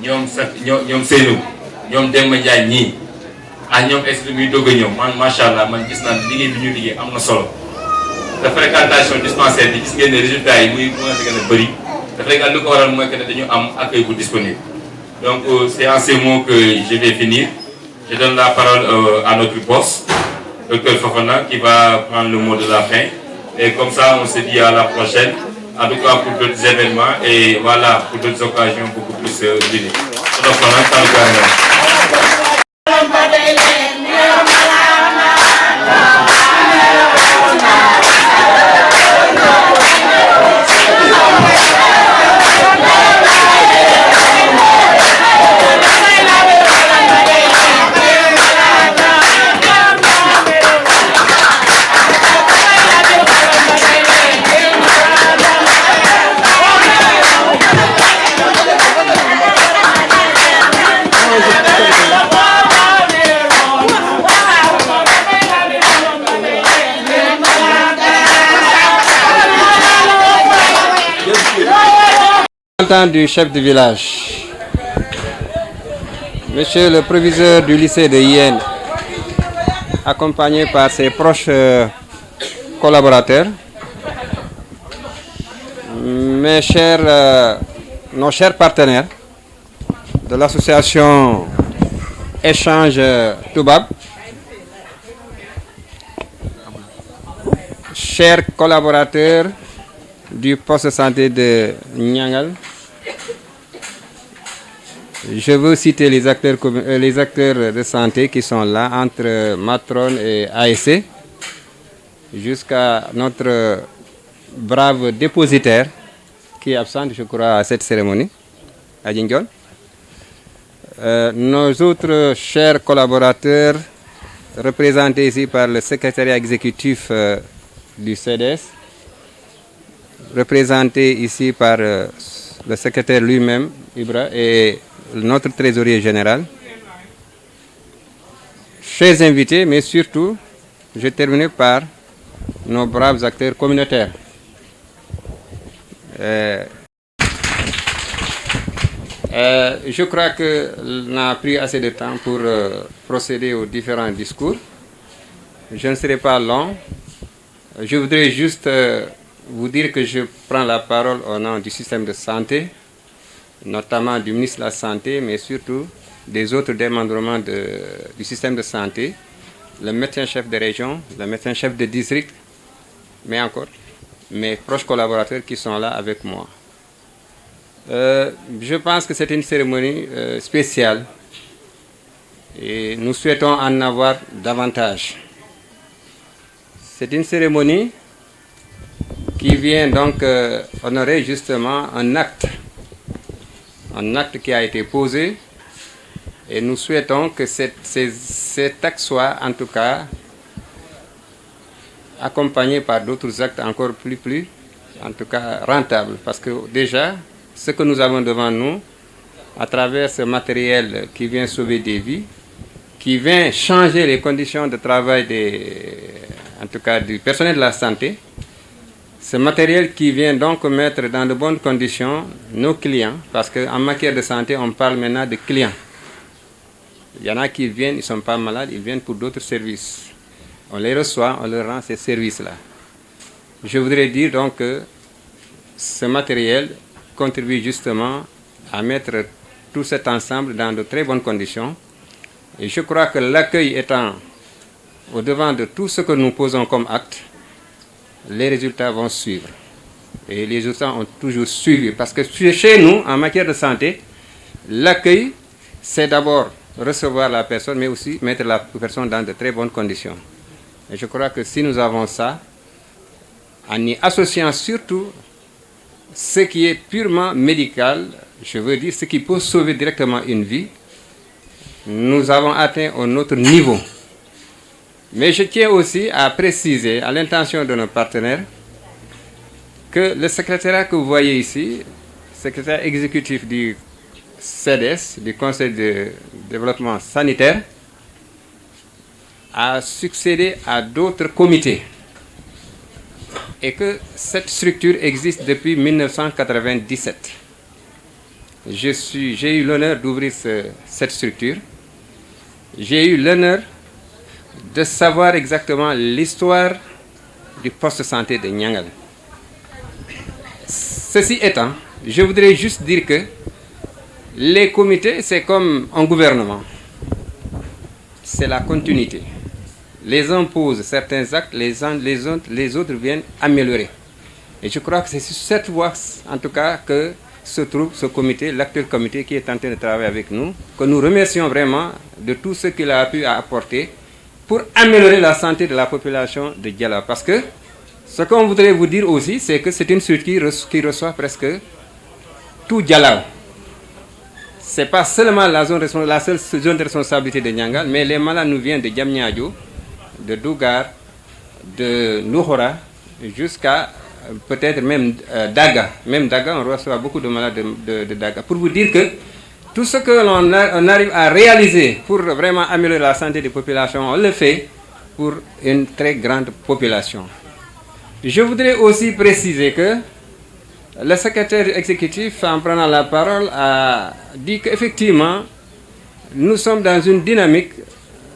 ñoom Seynou ñoom Demba Ndiaye ñii ak ñoom extra muy doog a ñëw man macha allah man gis naa liggéey bi ñu liggéey am na solo te fréquentation dispensaire bi gis ngeen ne résultats yi muy commencé gën a bëri te fréquent lu ko waral mooy que ne dañu am accueil bu disponible. Donc c'est en ces mots que je vais finir. Je donne la parole à notre boss. Docteur Fofana qui va prendre le mot de la fin. Et comme ça, on se dit à la prochaine. En tout cas, pour d'autres événements et voilà, pour d'autres occasions beaucoup plus l'idée. Du chef de village, monsieur le proviseur du lycée de Yène, accompagné par ses proches collaborateurs, nos chers partenaires de l'association Échange Toubab, chers collaborateurs du poste de santé de Niangal, Je veux citer les acteurs de santé qui sont là, entre Matron et ASC, jusqu'à notre brave dépositaire qui est absent, je crois, à cette cérémonie, à Djindion. Nos autres chers collaborateurs, représentés ici par le secrétariat exécutif du CDS, représenté ici par le secrétaire lui-même, Ibra, et notre trésorier général. Chers invités, mais surtout, je termine par nos braves acteurs communautaires. Je crois qu'on a pris assez de temps pour procéder aux différents discours. Je ne serai pas long. Je voudrais juste vous dire que je prends la parole au nom du système de santé, notamment du ministre de la Santé, mais surtout des autres démembrements du système de santé, le médecin-chef de région, le médecin-chef de district, mais encore mes proches collaborateurs qui sont là avec moi. Je pense que c'est une cérémonie spéciale et nous souhaitons en avoir davantage. C'est une cérémonie qui vient donc honorer justement un acte qui a été posé, et nous souhaitons que cet acte soit en tout cas accompagné par d'autres actes encore plus en tout cas rentables, parce que déjà ce que nous avons devant nous à travers ce matériel qui vient sauver des vies, qui vient changer les conditions de travail en tout cas du personnel de la santé, ce matériel qui vient donc mettre dans de bonnes conditions nos clients, parce qu'en matière de santé, on parle maintenant de clients. Il y en a qui viennent, ils ne sont pas malades, ils viennent pour d'autres services. On les reçoit, on leur rend ces services-là. Je voudrais dire donc que ce matériel contribue justement à mettre tout cet ensemble dans de très bonnes conditions. Et je crois que l'accueil étant au-devant de tout ce que nous posons comme acte, les résultats vont suivre. Et les résultats ont toujours suivi. Parce que chez nous, en matière de santé, l'accueil, c'est d'abord recevoir la personne, mais aussi mettre la personne dans de très bonnes conditions. Et je crois que si nous avons ça, en y associant surtout ce qui est purement médical, je veux dire ce qui peut sauver directement une vie, nous avons atteint un autre niveau. Mais je tiens aussi à préciser, à l'intention de nos partenaires, que le secrétariat que vous voyez ici, secrétaire exécutif du CDS, du Conseil de développement sanitaire, a succédé à d'autres comités. Et que cette structure existe depuis 1997. J'ai eu l'honneur d'ouvrir cette structure. J'ai eu l'honneur de savoir exactement l'histoire du poste de santé de Niangal. Ceci étant, je voudrais juste dire que les comités, c'est comme un gouvernement. C'est la continuité. Les uns posent certains actes, les autres viennent améliorer. Et je crois que c'est sur cette voie, en tout cas, que se trouve ce comité, l'actuel comité qui est en train de travailler avec nous, que nous remercions vraiment de tout ce qu'il a pu apporter pour améliorer la santé de la population de Djala. Parce que ce qu'on voudrait vous dire aussi, c'est que c'est une structure qui reçoit presque tout Djala. Ce n'est pas seulement la seule zone de responsabilité de Niangal, mais les malades nous viennent de Diamniadio, de Dougar, de Nouhora, jusqu'à peut-être même Daga. Même Daga, on reçoit beaucoup de malades de Daga. Pour vous dire que tout ce que l'on arrive à réaliser pour vraiment améliorer la santé des populations, on le fait pour une très grande population. Je voudrais aussi préciser que le secrétaire exécutif, en prenant la parole, a dit qu'effectivement, nous sommes dans une dynamique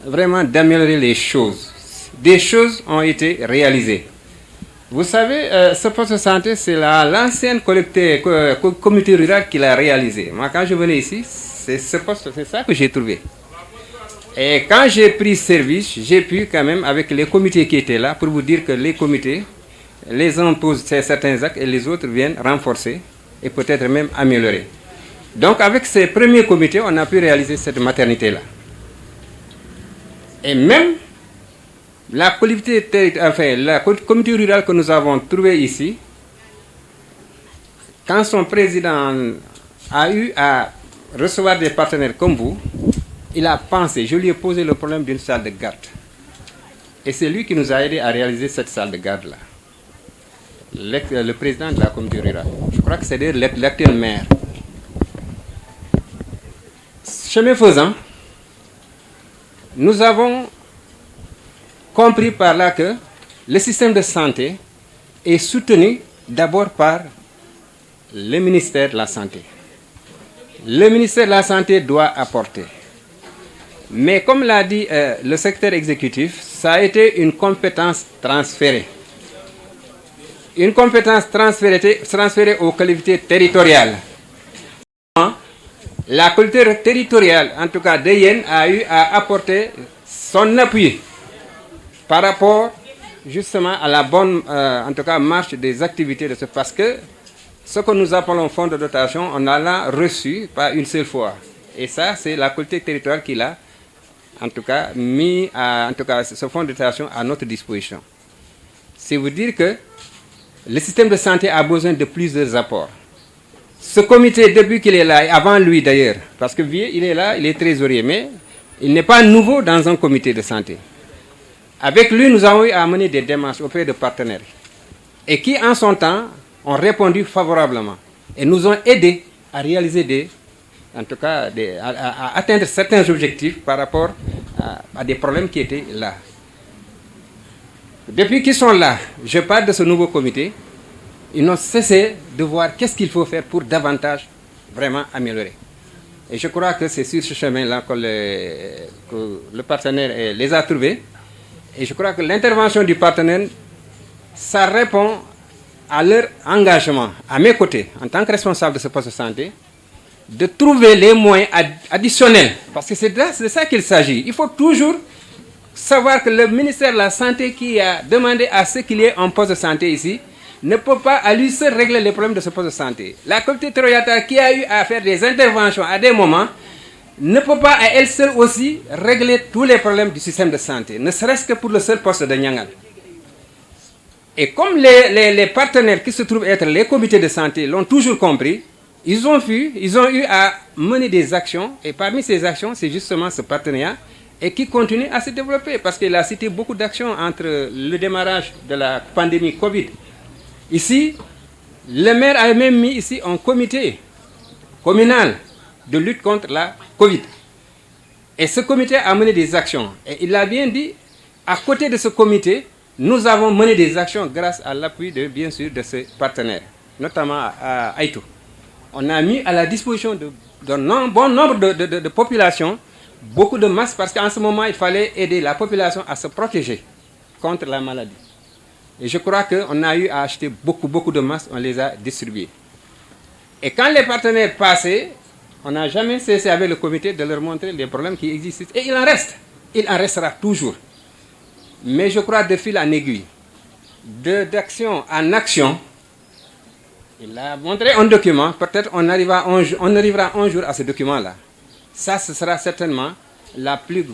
vraiment d'améliorer les choses. Des choses ont été réalisées. Vous savez, ce poste de santé, c'est l'ancienne communauté rurale qui l'a réalisé. Moi, quand je venais ici, c'est ça que j'ai trouvé. Et quand j'ai pris service, j'ai pu quand même, avec les comités qui étaient là, pour vous dire que les comités, les uns posent certains actes et les autres viennent renforcer et peut-être même améliorer. Donc avec ces premiers comités, on a pu réaliser cette maternité-là. Et même la collectivité, enfin, la comité rural que nous avons trouvé ici, quand son président a eu à recevoir des partenaires comme vous, il a pensé, je lui ai posé le problème d'une salle de garde. Et c'est lui qui nous a aidé à réaliser cette salle de garde-là. Le président de la communauté rurale. Je crois que c'est l'actuel maire. Chemin faisant, nous avons compris par là que le système de santé est soutenu d'abord par le ministère de la Santé. Le ministère de la Santé doit apporter. Mais comme l'a dit le secrétaire exécutif, ça a été une compétence transférée. Une compétence transférée aux collectivités territoriales. La collectivité territoriale, en tout cas de Yen, a eu à apporter son appui par rapport justement à la bonne, en tout cas, marche des activités de ce. Parce que ce que nous appelons fonds de dotation, on l'a reçu pas une seule fois. Et ça, c'est la collectivité territoriale qui l'a, en tout cas, mis ce fonds de dotation à notre disposition. C'est vous dire que le système de santé a besoin de plusieurs apports. Ce comité, depuis qu'il est là, et avant lui d'ailleurs, parce que il est là, il est trésorier, mais il n'est pas nouveau dans un comité de santé. Avec lui, nous avons eu à mener des démarches auprès de partenaires et qui, en son temps, ont répondu favorablement et nous ont aidés à réaliser à atteindre certains objectifs par rapport à des problèmes qui étaient là. Depuis qu'ils sont là, je parle de ce nouveau comité, ils n'ont cessé de voir qu'est-ce qu'il faut faire pour davantage vraiment améliorer. Et je crois que c'est sur ce chemin-là que le partenaire les a trouvés. Et je crois que l'intervention du partenaire, ça répond à leur engagement, à mes côtés, en tant que responsable de ce poste de santé, de trouver les moyens additionnels. Parce que c'est de ça qu'il s'agit. Il faut toujours savoir que le ministère de la Santé qui a demandé à ce qu'il y ait un poste de santé ici, ne peut pas à lui seul régler les problèmes de ce poste de santé. La collectivité territoriale qui a eu à faire des interventions à des moments, ne peut pas à elle seule aussi régler tous les problèmes du système de santé, ne serait-ce que pour le seul poste de Niangal. Et comme les partenaires qui se trouvent être les comités de santé l'ont toujours compris, ils ont eu à mener des actions, et parmi ces actions, c'est justement ce partenariat, et qui continue à se développer, parce qu'il a cité beaucoup d'actions entre le démarrage de la pandémie Covid. Ici, le maire a même mis ici un comité communal de lutte contre la Covid. Et ce comité a mené des actions. Et il a bien dit, à côté de ce comité, nous avons mené des actions grâce à l'appui bien sûr de ces partenaires, notamment à Aïtou. On a mis à la disposition d'un bon nombre de populations beaucoup de masques, parce qu'en ce moment, il fallait aider la population à se protéger contre la maladie. Et je crois qu'on a eu à acheter beaucoup de masques, on les a distribués. Et quand les partenaires passaient, on n'a jamais cessé avec le comité de leur montrer les problèmes qui existent. Et il en reste. Il en restera toujours. Mais je crois de fil en aiguille, d'action en action, il a montré un document, peut-être on arrivera un jour à ce document-là. Ça, ce sera certainement la plus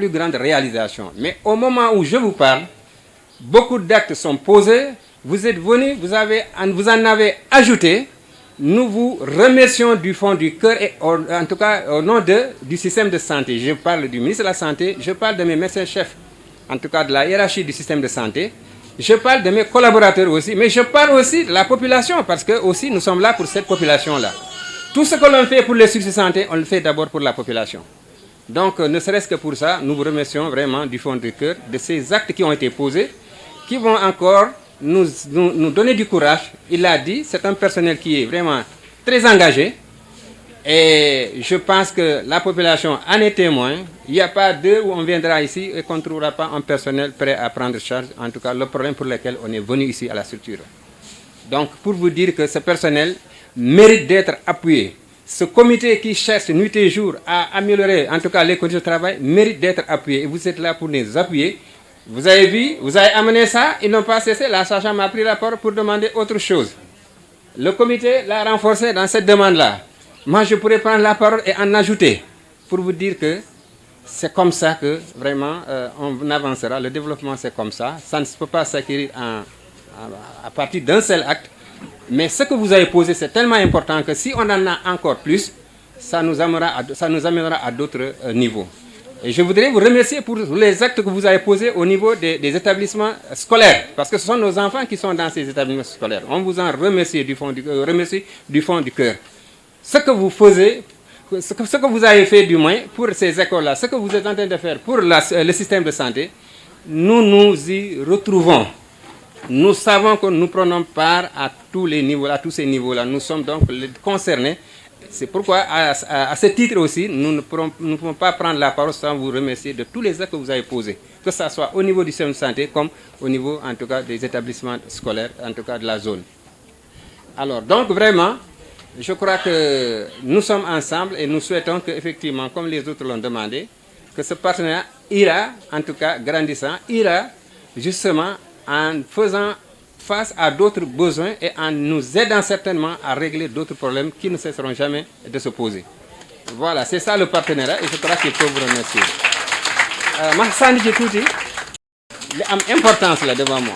grande réalisation. Mais au moment où je vous parle, beaucoup d'actes sont posés, vous êtes venus, vous en avez ajouté. Nous vous remercions du fond du cœur, et en tout cas au nom du système de santé. Je parle du ministre de la Santé, je parle de mes médecins-chefs, en tout cas de la hiérarchie du système de santé. Je parle de mes collaborateurs aussi, mais je parle aussi de la population, parce que aussi nous sommes là pour cette population-là. Tout ce que l'on fait pour les services de santé, on le fait d'abord pour la population. Donc, ne serait-ce que pour ça, nous vous remercions vraiment du fond du cœur de ces actes qui ont été posés, qui vont encore nous donner du courage. Il l'a dit, c'est un personnel qui est vraiment très engagé. Et je pense que la population en est témoin. Il n'y a pas d'eux où on viendra ici et qu'on ne trouvera pas un personnel prêt à prendre charge, en tout cas le problème pour lequel on est venu ici à la structure. Donc, pour vous dire que ce personnel mérite d'être appuyé. Ce comité qui cherche nuit et jour à améliorer, en tout cas les conditions de travail, mérite d'être appuyé. Et vous êtes là pour les appuyer. Vous avez vu, vous avez amené ça, ils n'ont pas cessé. La sage m'a pris la parole pour demander autre chose. Le comité l'a renforcé dans cette demande-là. moi je pourrais prendre la parole et en ajouter pour vous dire que c'est comme ça que vraiment on avancera. Le développement, c'est comme ça. Ça ne peut pas s'acquérir à partir d'un seul acte. Mais ce que vous avez posé, c'est tellement important que si on en a encore plus, ça nous amènera à d'autres niveaux. Et je voudrais vous remercier pour les actes que vous avez posés au niveau des établissements scolaires. Parce que ce sont nos enfants qui sont dans ces établissements scolaires. On vous en remercie du fond du cœur. Ce que vous faisiez, ce que vous avez fait du moins pour ces écoles-là, ce que vous êtes en train de faire pour le système de santé, nous nous y retrouvons. Nous savons que nous prenons part à tous les niveaux, à tous ces niveaux-là. Nous sommes donc concernés. C'est pourquoi, à ce titre aussi, nous ne pouvons pas prendre la parole sans vous remercier de tous les actes que vous avez posés, que ce soit au niveau du système de santé comme au niveau, en tout cas, des établissements scolaires, en tout cas de la zone. Alors, donc vraiment, je crois que nous sommes ensemble et nous souhaitons qu'effectivement, comme les autres l'ont demandé, que ce partenariat ira, en tout cas grandissant, ira justement en faisant face à d'autres besoins et en nous aidant certainement à régler d'autres problèmes qui ne cesseront jamais de se poser. Voilà, c'est ça le partenariat et je crois qu'il faut vous remercier. Ma sandi ci tuuti li am importance là devant moi.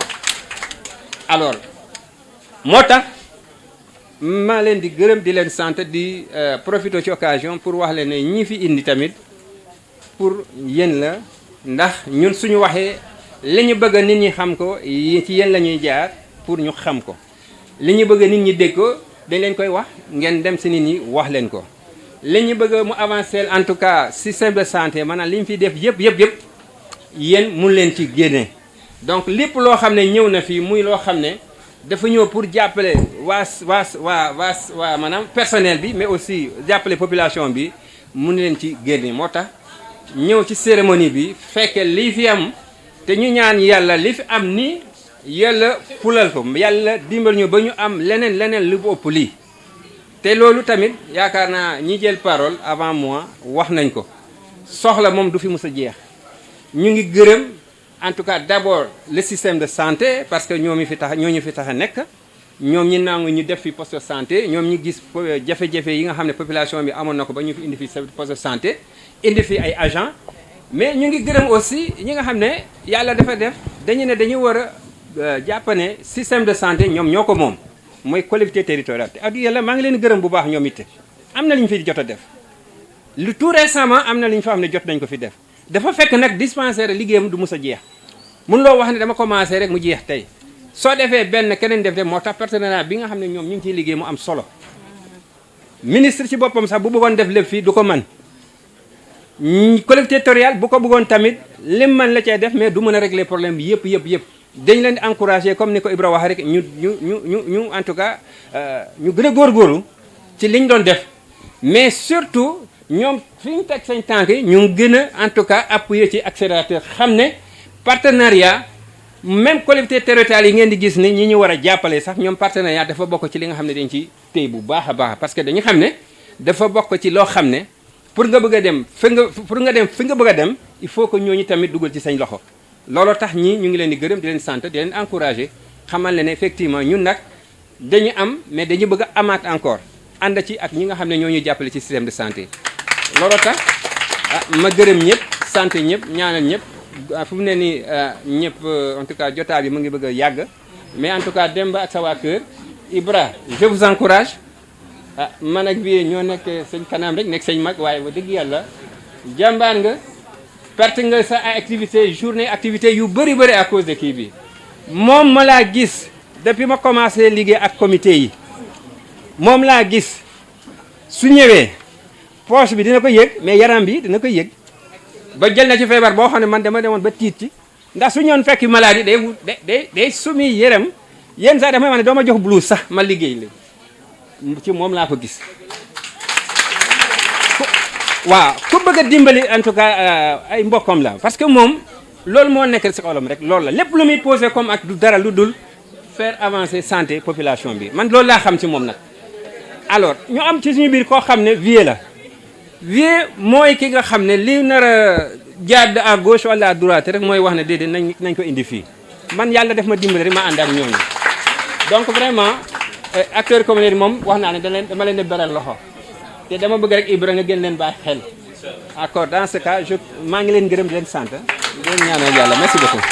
Alors, moo tax ma leen di gërëm di leen sant di profiter ci occasion pour wax leen ne ñi fi indi tamit pour yéen la ndax ñun suñu waxee li ñu bëgg nit ñi xam ko ci yéen la ñuy jaar pour ñu xam ko li ñu bëgg nit ñi dégg ko dañ leen koy wax ngeen dem si nit ñi wax leen ko li ñu bëgg mu avancer en tout cas système de santé maanaam li ñu fi def yëpp yéen mun leen ci génne. Donc lépp loo xam ne ñëw na fii muy loo xam ne dafa ñëw pour jàppale waa maanaam personnel bi mais aussi jàppale population bi mun leen ci génne moo tax ñëw ci cérémonie bi fekke lii fi am te ñu ñaan yàlla li fi am ni yàlla fulal ko yàlla dimbal ñu ba ñu am leneen lu ëpp lii te loolu tamit yaakaar naa ñi jël parole avant moi wax nañ ko soxla moom du fi mës a jeex ñu ngi gërëm en tout cas d'abord le système de santé parce que ñoo ñu fi tax a nekk ñoom ñi nangu ñu def fi poste de santé ñoom ñi gis jafe-jafe yi nga xam ne population bi amoon na ko ba ñu fi indi fi poste de santé indi fi ay agents mais ñu ngi gërëm aussi ñi nga xam ne yàlla dafa def dañu war a jàpp ne système de santé ñoom ñoo ko moom mooy collectivité territoriale te ak yàlla maa ngi leen gërëm bu baax ñoom it am na lu ñu fi jot a def lu tout récemment am na lu ñu fa xam ne jot nañ ko fi def dafa fekk nag dispensaire liggéeyam du mus a jeex mun loo wax ne dama commencé rek mu jeex tey soo defee benn keneen def de moo tax partenariat bi nga xam ne ñoom ñu ngi ciy liggéey mu am solo ministre ci boppam sax bu bëggoon def lépp fii du ko mën collectivité territoriale bu ko bëggoon tamit lim man la cay def mais du mën a régler problème bi yëpp dañ leen di encourager comme ni ko Ibra wax rek ñu en tout cas ñu gën a góorgóorlu ci liñ doon def mais surtout ñoom fi ñu teg sañ tànk yi ñu gën a en tout cas appuyer ci accélérateur xam ne partenariat même collectivité territoriale yi ngeen di gis ni ñi ñu war a jàppale sax ñoom partenariat dafa bokk ci li nga xam ne dañ ci téy bu baax a baax parce que dañu xam ne dafa bokk ci loo xam ne pour nga bëgg a dem fi nga bëgg a dem il faut que ñooñu tamit dugal ci sañ loxo looloo tax ñii ñu ngi leen di gërëm di leen sant di leen encourager xamal ne effectivement ñun nag dañu am mais dañu bëgg a amaat encore ànd ci ak ñi nga xam ne ñoo ñuy jàppale ci système de santé looloo tax ma gërëm ñëpp sant ñëpp ñaanal ñëpp fu mu ne nii ñëpp en tout cas jotaa bi mu ngi bëgg a yàgg mais en tout cas Demba ak sa waa kër Ibra je vous encourage man ak bii ñoo nekk sëñ kanam rek nekk sëñ mag waaye ba dëgg yàlla jàmbaar nga perte nga sa activité journée activité yu bëri à cause de kii bi moom ma laa gis depuis ma commencé liggéey ak comité yi moom laa gis su ñëwee poche bi dina ko yëg mais yaram bi dina ko yëg ba jël na ci feebar boo xam ne man dama demoon ba tiit ci ndax su ñoon fekki maladie day sumi yërëm yenn saa dafa ma ne doo ma jox blouse sax ma liggéey la ci moom laa ko gis waaw ku bëgg a dimbali en tout cas ay mbokkam la parce que moom loolu moo nekk si xolam rek loolu la lépp lu muy posé comme ak du dara lu dul faire avancer santé population bi man loolu laa xam ci moom nag alors ñu am ci suñu biir koo xam ne vieux la vieux mooy ki nga xam ne li nar a jàdd à gauche wala à droite rek mooy wax ne déedéet nañ ko indi fii man yàlla def ma dimbali rek ma ànd ak ñooñu donc vraiment acteur communautaire moom wax naa ne dama leen di beral loxo te dama bëgg rek Ibra nga gën leen bàyyi xel. D'accord, dans ce cas maa ngi leen gërëm di leen sant di leen ñaanal yàlla merci beaucoup.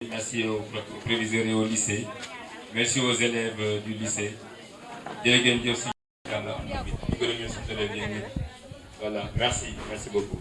Merci au proviseur et au lycée. Merci aux élèves du lycée. Voilà, merci beaucoup.